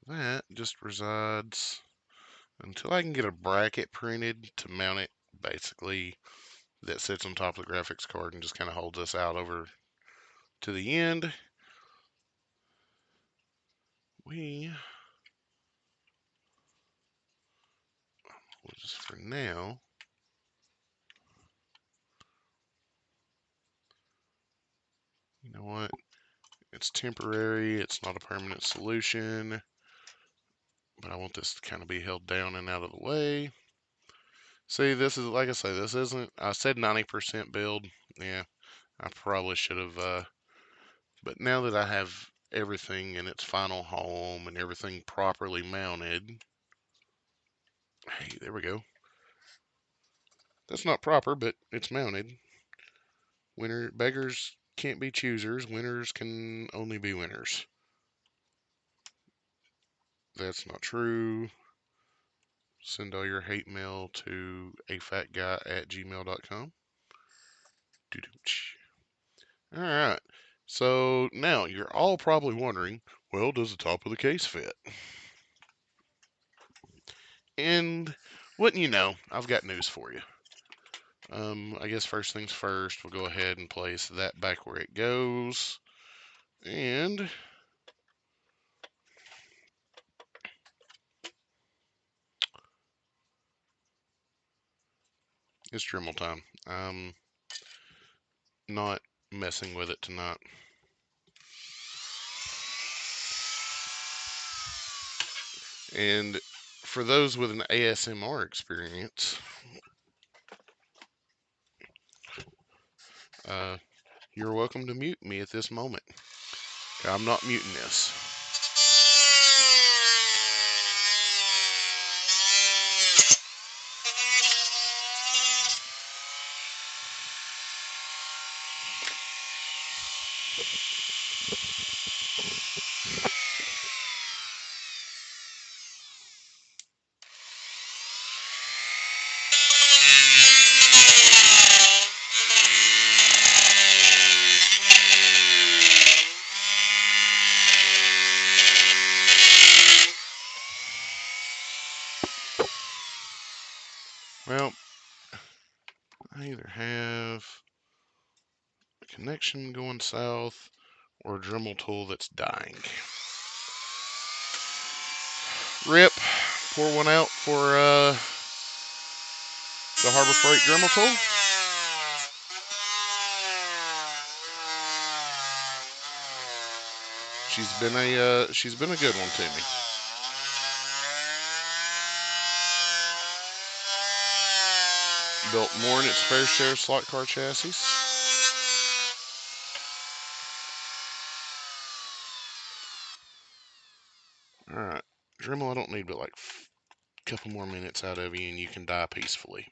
that just resides until I can get a bracket printed to mount it, basically, that sits on top of the graphics card and just kind of holds us out over to the end. We will just, for now, you know what? It's temporary. It's not a permanent solution. But I want this to kind of be held down and out of the way. See, this is, like I say, this isn't, I said 90% build. Yeah, I probably should have, but now that I have everything in its final home and everything properly mounted, hey, there we go. That's not proper, but it's mounted. Beggars can't be choosers. Winners can only be winners. That's not true. Send all your hate mail to afatguy@gmail.com. All right. So now you're all probably wondering, well, does the top of the case fit? And wouldn't you know, I've got news for you. I guess first things first, we'll go ahead and place that back where it goes. And it's Dremel time. I'm not messing with it tonight. And for those with an ASMR experience, you're welcome to mute me at this moment. I'm not muting this. Well, I either have a connection going south or a Dremel tool that's dying. Rip. Pour one out for the Harbor Freight Dremel tool. She's been a good one to me. Built more than its fair share of slot car chassis. All right, Dremel, I don't need but like a couple more minutes out of you, and you can die peacefully.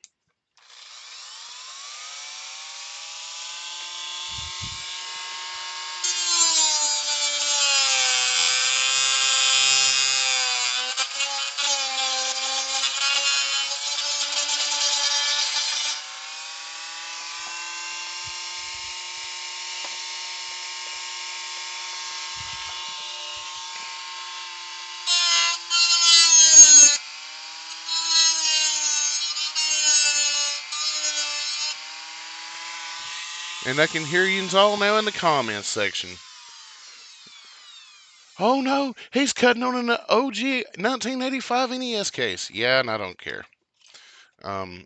And I can hear you all now in the comments section. Oh no, he's cutting on an OG 1985 NES case. Yeah, and I don't care. I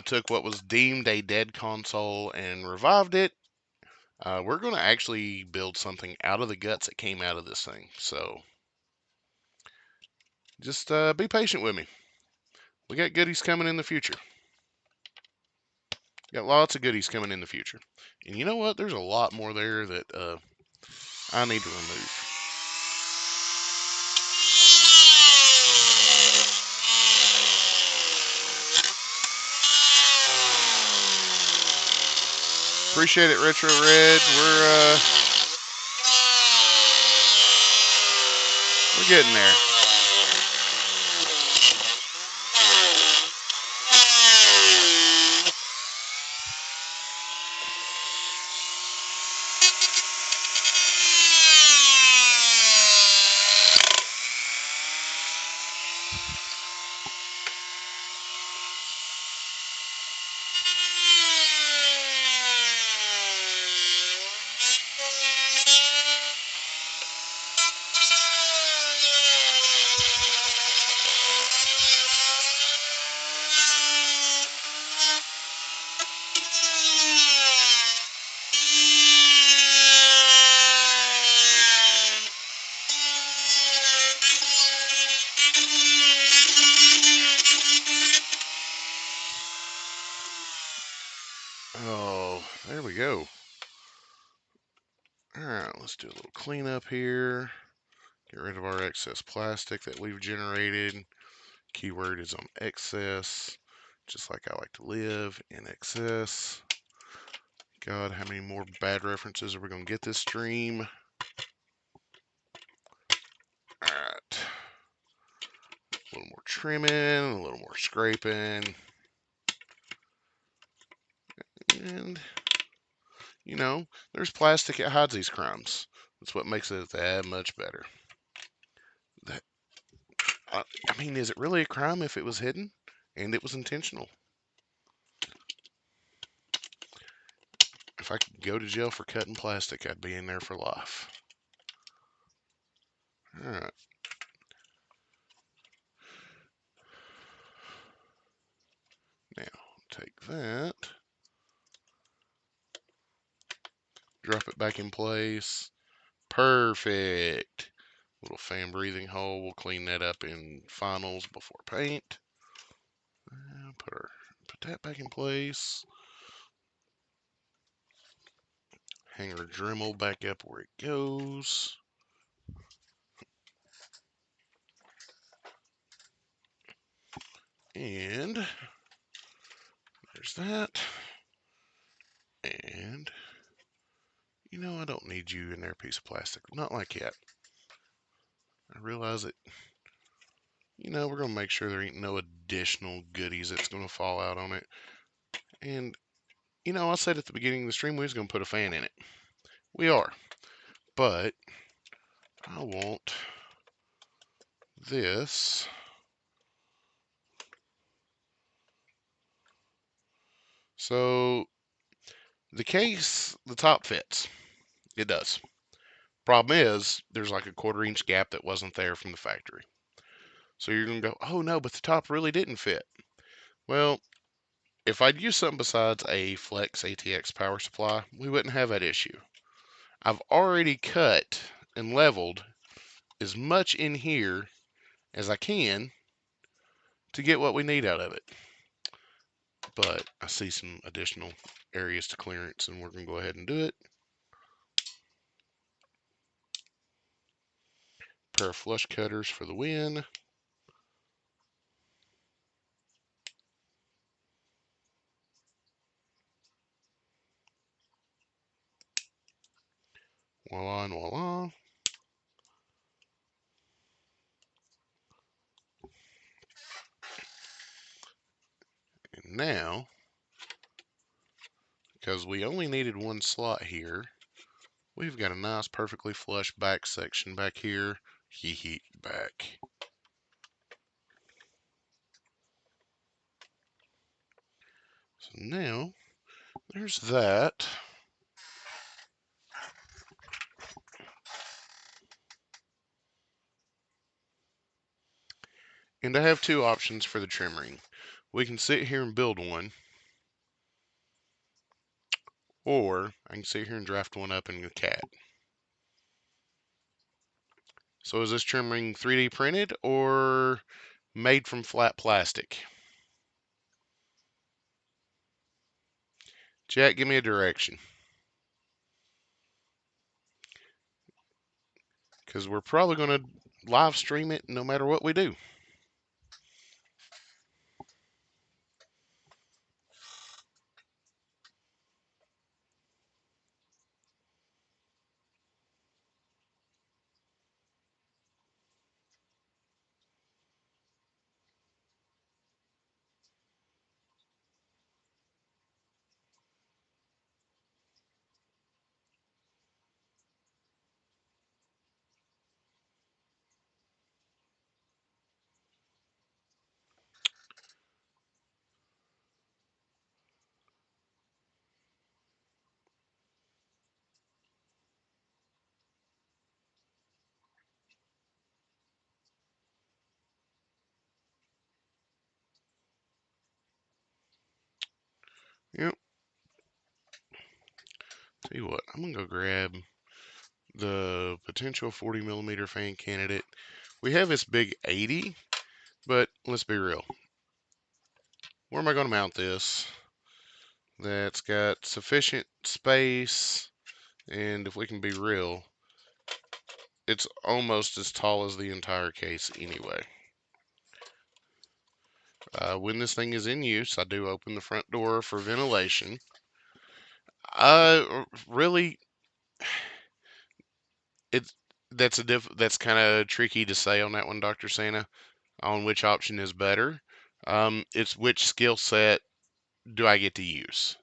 took what was deemed a dead console and revived it. We're going to actually build something out of the guts that came out of this thing. So just be patient with me. We got goodies coming in the future. Got lots of goodies coming in the future. And you know what? There's a lot more there that I need to remove. Appreciate it, Retro Red. We're getting there. we go. Alright, let's do a little cleanup here. Get rid of our excess plastic that we've generated. Keyword is on excess, just like I like to live, in excess. God, how many more bad references are we going to get this stream? Alright. A little more trimming, a little more scraping. And, you know, there's plastic that hides these crimes. That's what makes it that much better. That, I mean, is it really a crime if it was hidden and it was intentional? If I could go to jail for cutting plastic, I'd be in there for life. Alright. Now, take that. Drop it back in place. Perfect. Little fan breathing hole. We'll clean that up in finals before paint. Put that back in place. Hang our Dremel back up where it goes. And there's that. And, you know, I don't need you in there, piece of plastic. Not like that. I realize that, you know, we're going to make sure there ain't no additional goodies that's going to fall out on it. And, you know, I said at the beginning of the stream we was going to put a fan in it. We are. But I want this. So the case, the top fits. It does. Problem is, there's like a 1/4 inch gap that wasn't there from the factory. So you're going to go, oh no, but the top really didn't fit. Well, if I'd used something besides a flex ATX power supply, we wouldn't have that issue. I've already cut and leveled as much in here as I can to get what we need out of it. But I see some additional areas to clearance, and we're going to go ahead and do it. Pair of flush cutters for the win. Voila and voila. And now, because we only needed one slot here, we've got a nice perfectly flush back section back here. Hee back. So now, there's that. And I have two options for the trim ring. We can sit here and build one, or I can sit here and draft one up in the CAD. So is this trim ring 3D printed or made from flat plastic? Jack, give me a direction. Because we're probably going to live stream it no matter what we do. Yep. Tell you what, I'm going to go grab the potential 40mm fan candidate. We have this big 80, but let's be real. Where am I going to mount this? that's got sufficient space, and if we can be real, it's almost as tall as the entire case anyway. When this thing is in use, I do open the front door for ventilation. Really, it's that's kind of tricky to say on that one, Dr. Santa, on which option is better. It's which skill set do I get to use?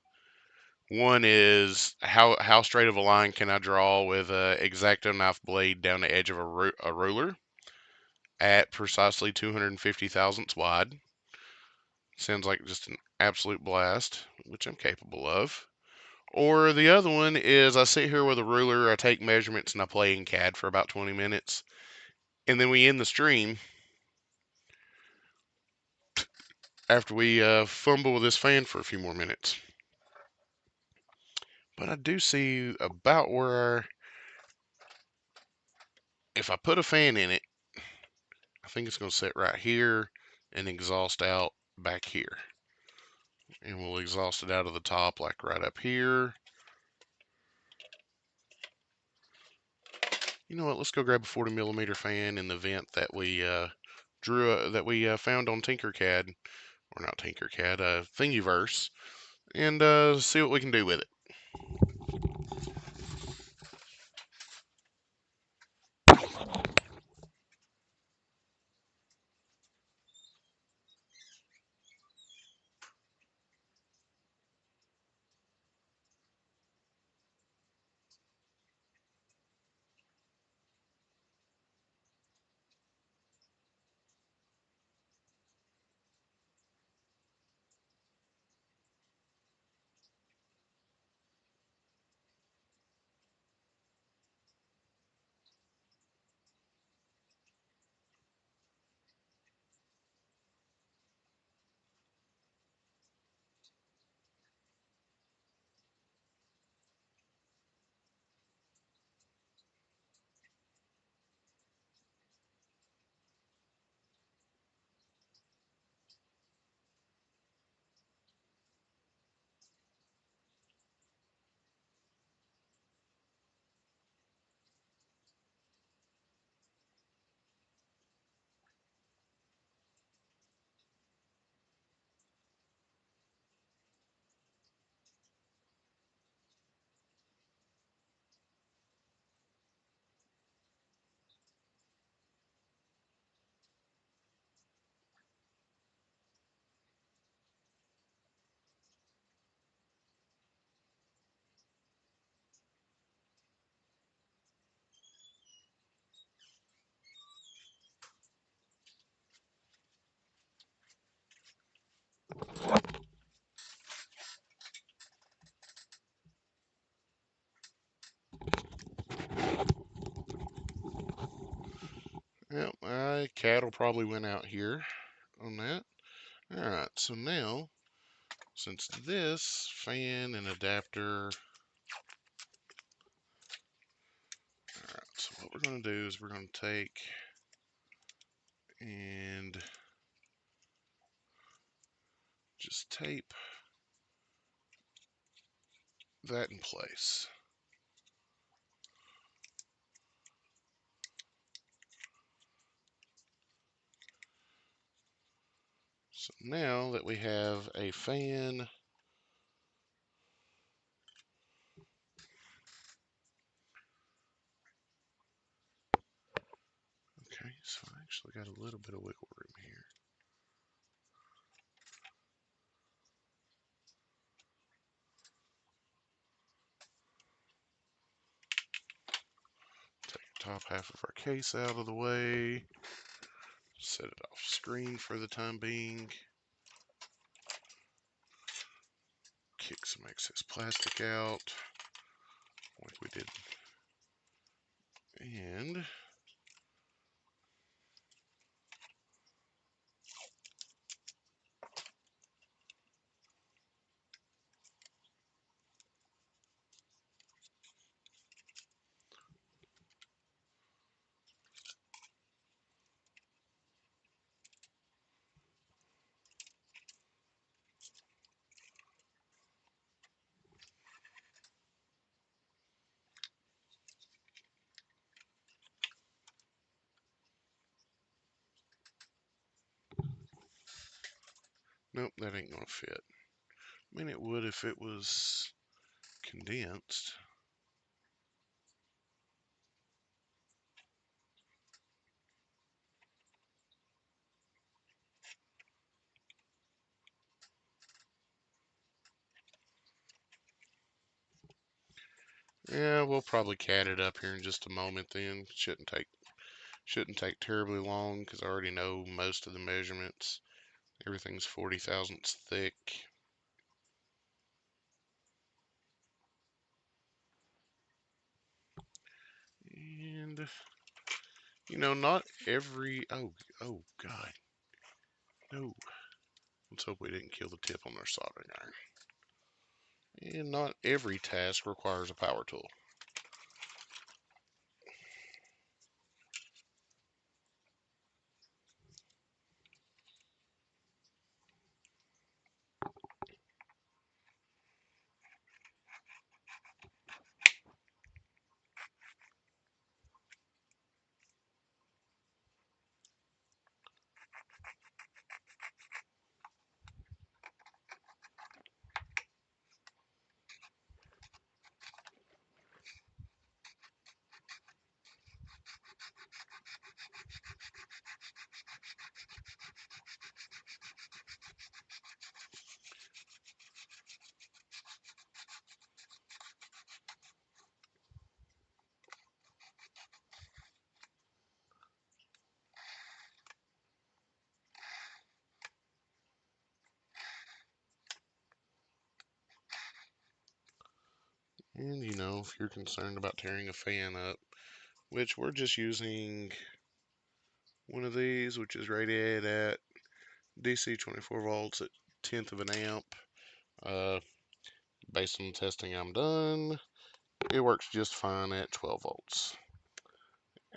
One is how straight of a line can I draw with a X-Acto knife blade down the edge of a ruler at precisely 250 thousandths wide. Sounds like just an absolute blast, which I'm capable of. Or the other one is I sit here with a ruler, I take measurements, and I play in CAD for about 20 minutes. And then we end the stream after we fumble with this fan for a few more minutes. But I do see about where, if I put a fan in it, I think it's going to sit right here and exhaust out back here. And we'll exhaust it out of the top like right up here. You know what? Let's go grab a 40 millimeter fan in the vent that we found on Tinkercad, or not Tinkercad, Thingiverse, and see what we can do with it. Yep, my cat will probably win out here on that. Alright, so now, since this fan and adapter, alright, so what we're going to do is we're going to take and just tape that in place. So now that we have a fan, okay, so I actually got a little bit of wiggle room here. Take the top half of our case out of the way, set it off screen for the time being, kick some excess plastic out like we did, and Nope, that ain't gonna fit. I mean, it would if it was condensed. Yeah, we'll probably cat it up here in just a moment then. Shouldn't take terribly long because I already know most of the measurements. Everything's 40 thousandths thick. And not every oh god. No. Let's hope we didn't kill the tip on our soldering iron. And not every task requires a power tool. And if you're concerned about tearing a fan up, which we're just using one of these, which is rated at DC 24 volts at 10th of an amp. Based on the testing I'm done, it works just fine at 12 volts.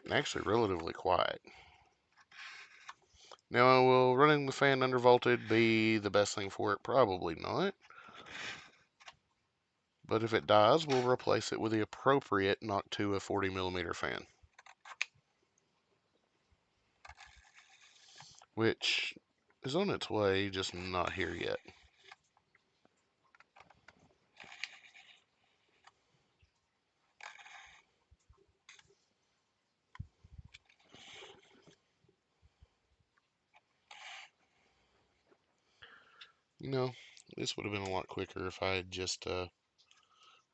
And actually relatively quiet. Now, will running the fan undervolted be the best thing for it? Probably not. But if it dies, we'll replace it with the appropriate Noctua 40mm fan. Which is on its way, just not here yet. This would have been a lot quicker if I had just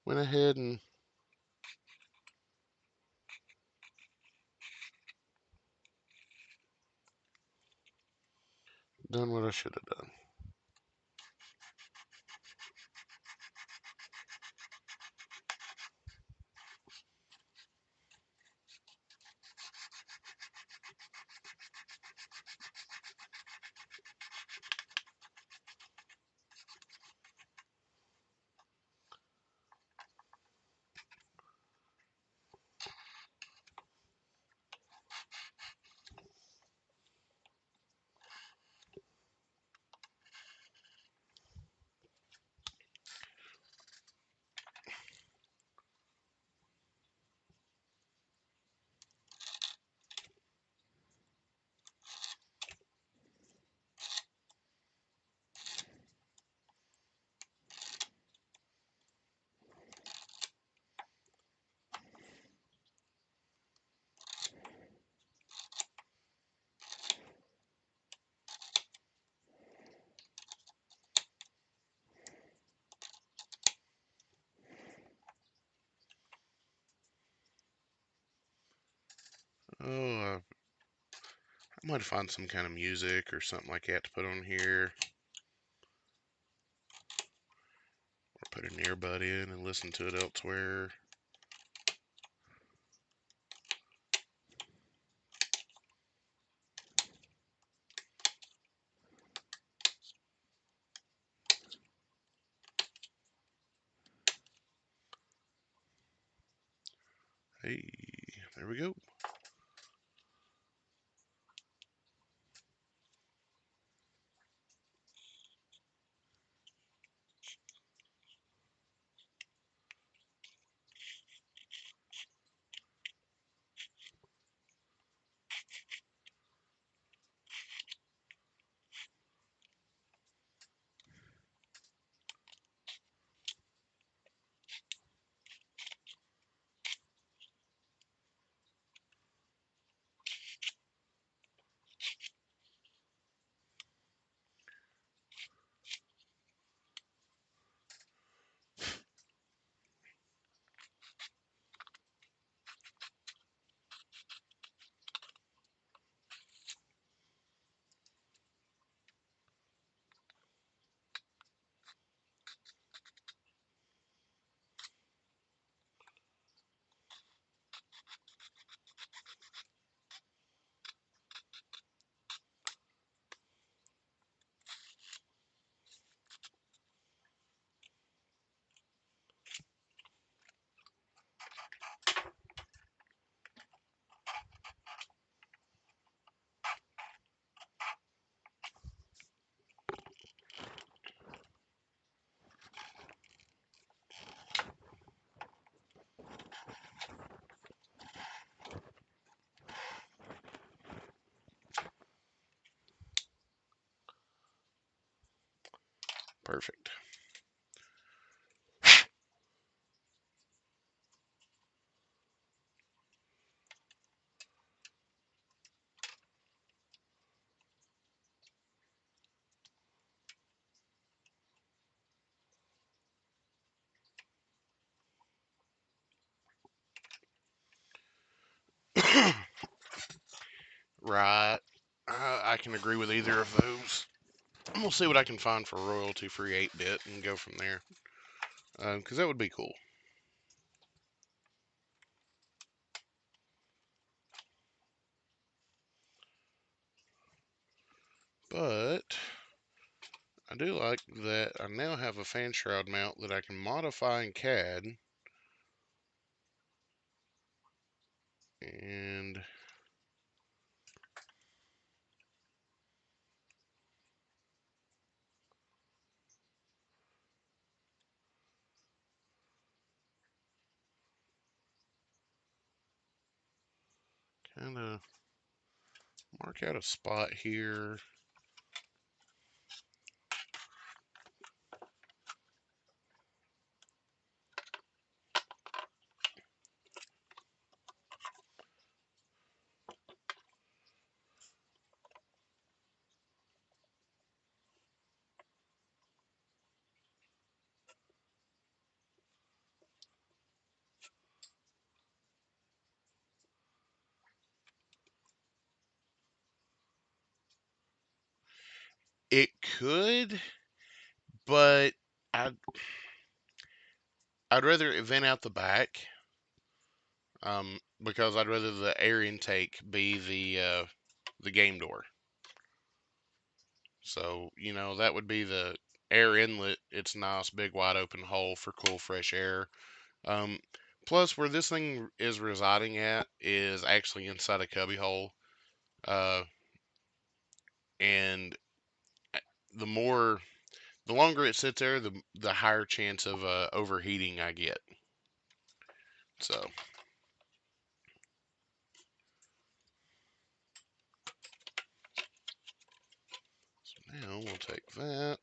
went ahead and done what I should have done. Oh, I might find some kind of music or something like that to put on here. Or put an earbud in and listen to it elsewhere. Hey, there we go. Perfect. Right. I can agree with either of those. I'm gonna see what I can find for royalty-free 8-bit and go from there. Because that would be cool. But I do like that I now have a fan shroud mount that I can modify in CAD and kind of mark out a spot here. It could, but I'd, I'd rather it vent out the back, because I'd rather the air intake be the game door. So, that would be the air inlet. It's a nice, big, wide open hole for cool, fresh air. Um, Plus, where this thing is residing at is actually inside a cubby hole. Uh, and the more, the longer it sits there, the higher chance of overheating I get. So now we'll take that.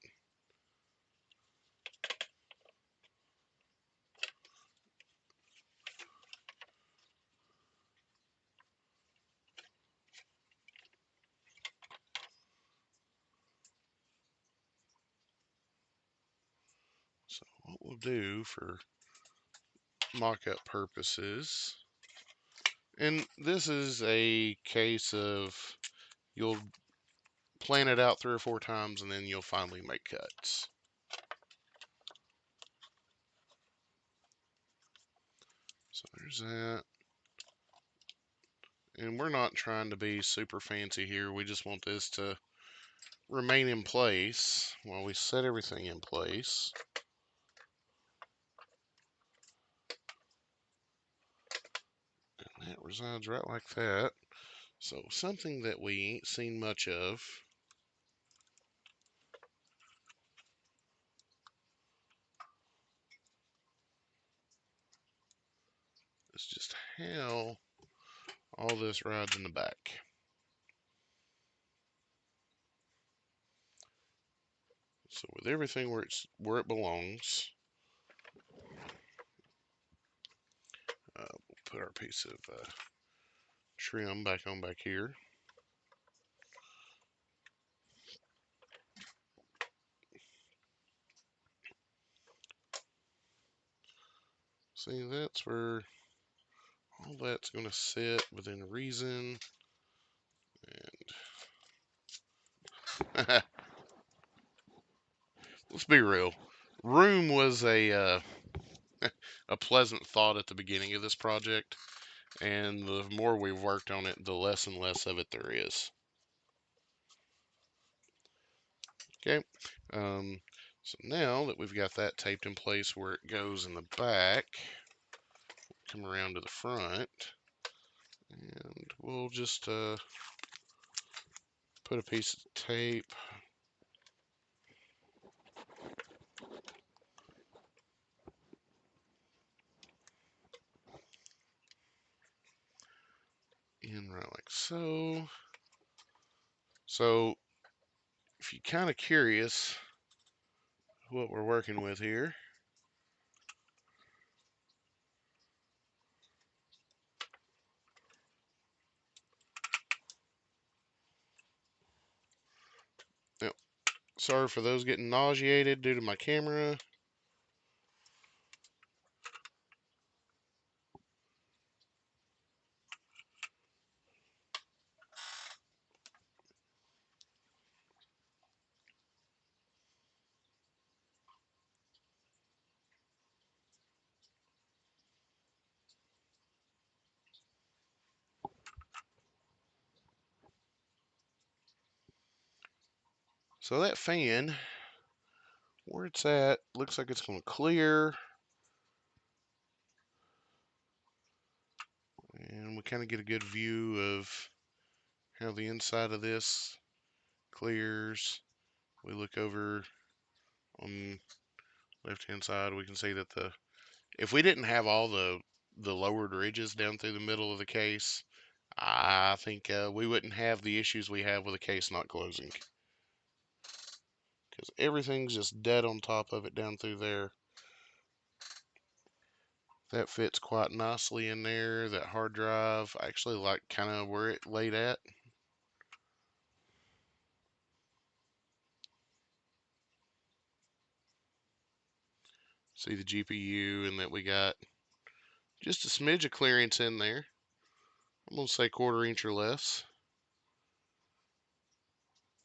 So what we'll do for mock-up purposes, and this is a case of you'll plan it out 3 or 4 times and then you'll finally make cuts. So there's that. And we're not trying to be super fancy here. We just want this to remain in place while we set everything in place. And that resides right like that. So something that we ain't seen much of is just how all this rides in the back. So with everything where it belongs, we'll put our piece of trim back on back here. See, that's where all that's going to sit within reason. And let's be real, room was a pleasant thought at the beginning of this project, and the more we've worked on it, the less and less of it there is. Okay, so now that we've got that taped in place where it goes in the back, come around to the front, and we'll just put a piece of tape in right like so. So if you're kind of curious, what we're working with here. Yep. Sorry for those getting nauseated due to my camera. So that fan, where it's at, looks like it's going to clear. And we kind of get a good view of how the inside of this clears. We look over on left hand side, we can see that if we didn't have all the lowered ridges down through the middle of the case, I think we wouldn't have the issues we have with the case not closing, because everything's just dead on top of it down through there. That fits quite nicely in there. That hard drive, I actually like kind of where it laid at. See the GPU, and that we got just a smidge of clearance in there. I'm going to say 1/4 inch or less.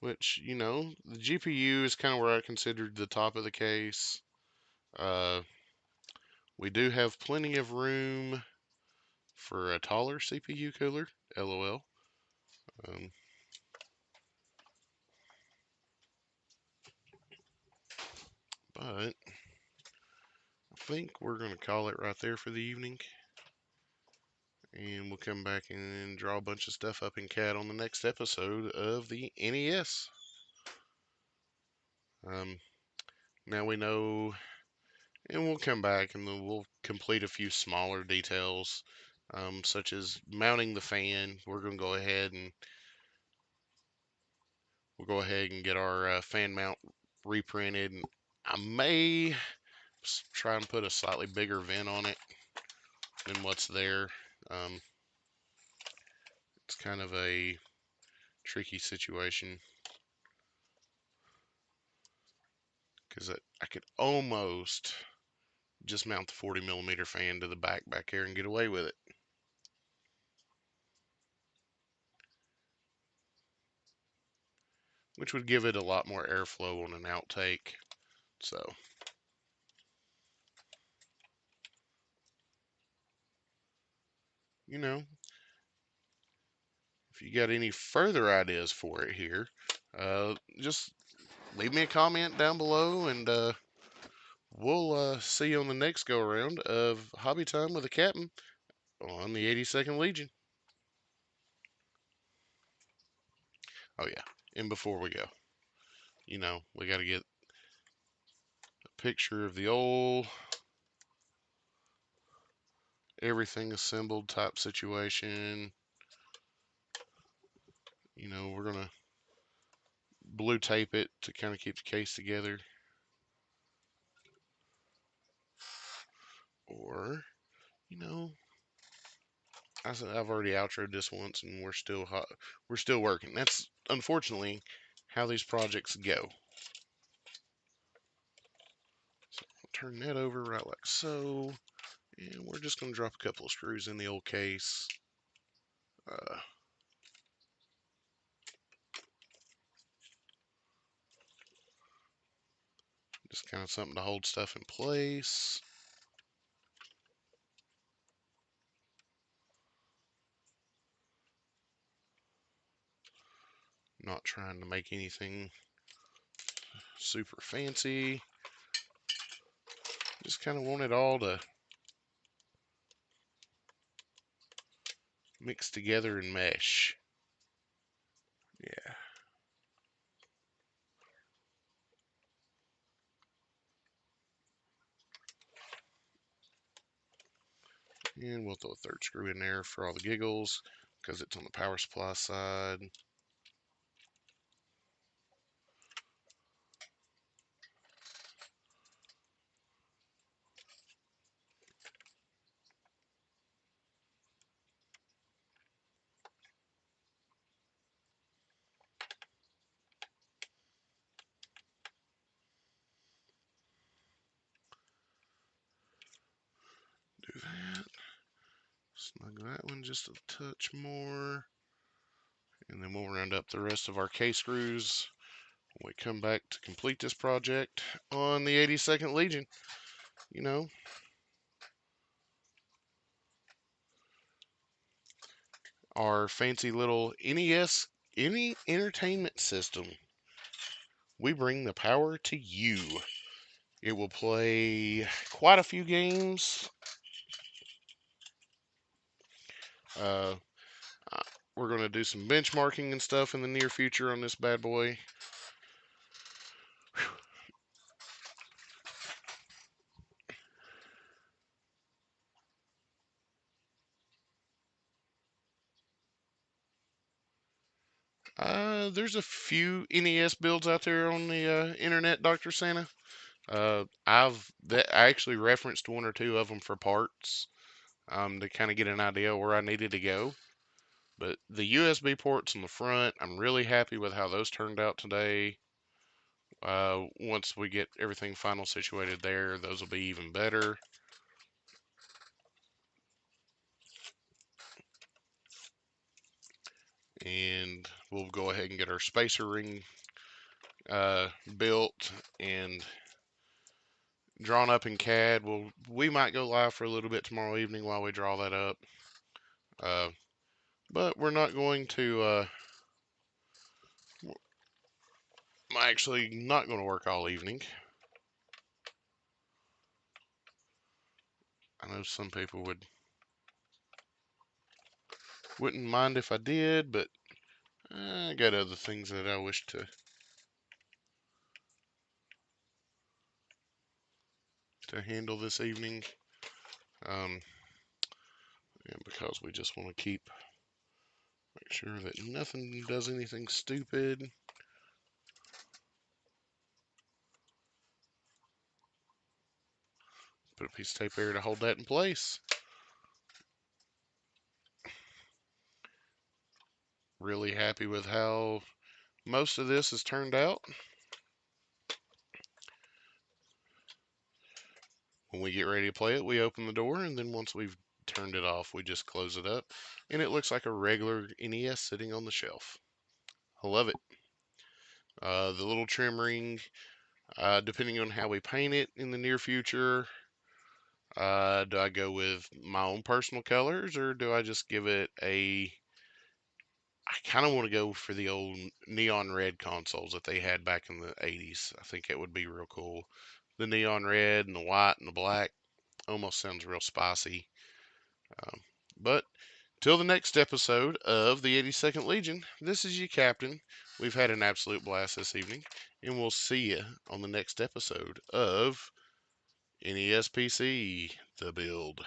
Which, the GPU is kind of where I considered the top of the case. Uh, we do have plenty of room for a taller CPU cooler, LOL. Um, but I think we're going to call it right there for the evening. And we'll come back and draw a bunch of stuff up in CAD on the next episode of the NES. Um, now we know, and we'll come back and then we'll complete a few smaller details, such as mounting the fan. We're going to go ahead and get our fan mount reprinted. And I may try and put a slightly bigger vent on it than what's there. Um, it's kind of a tricky situation because I could almost just mount the 40mm fan to the back here and get away with it. Which would give it a lot more airflow on an outtake. So, if you got any further ideas for it here, just leave me a comment down below, and we'll see you on the next go around of Hobby Time with the Captain on the 82nd Legion. Oh yeah, and before we go, we got to get a picture of the old everything assembled type situation. We're gonna blue tape it to kind of keep the case together. Or, I've already outroed this once, and we're still working. That's unfortunately how these projects go. So I'll turn that over right like so, and we're just gonna drop a couple of screws in the old case. Just kind of something to hold stuff in place. Not trying to make anything super fancy. Just kind of want it all to mix together and mesh. Yeah. And we'll throw a third screw in there for all the giggles, because it's on the power supply side. Snug that one just a touch more. And then we'll round up the rest of our K-screws when we come back to complete this project on the 82nd Legion. You know, our fancy little NES, any entertainment system. We bring the power to you. It will play quite a few games. Uh, we're going to do some benchmarking and stuff in the near future on this bad boy. There's a few NES builds out there on the internet, Dr. Santa. I actually referenced one or two of them for parts to kind of get an idea where I needed to go. But the USB ports on the front, I'm really happy with how those turned out today. Once we get everything final situated there, those will be even better. And we'll go ahead and get our spacer ring built and drawn up in CAD. We might go live for a little bit tomorrow evening while we draw that up. Uh, but we're not going to, I'm actually not going to work all evening. I know some people wouldn't mind if I did, but I got other things that I wish to handle this evening. And because we just want to make sure that nothing does anything stupid. Put a piece of tape there to hold that in place. Really happy with how most of this has turned out. When we get ready to play it, we open the door, and then once we've turned it off, we just close it up, and it looks like a regular NES sitting on the shelf. I love it. The little trim ring, depending on how we paint it in the near future, do I go with my own personal colors, or do I just give it I kind of want to go for the old neon red consoles that they had back in the 80s. I think it would be real cool. The neon red and the white and the black almost sounds real spicy. Um, but till the next episode of the 82nd Legion, this is your captain. We've had an absolute blast this evening, and we'll see you on the next episode of NESPC, The Build.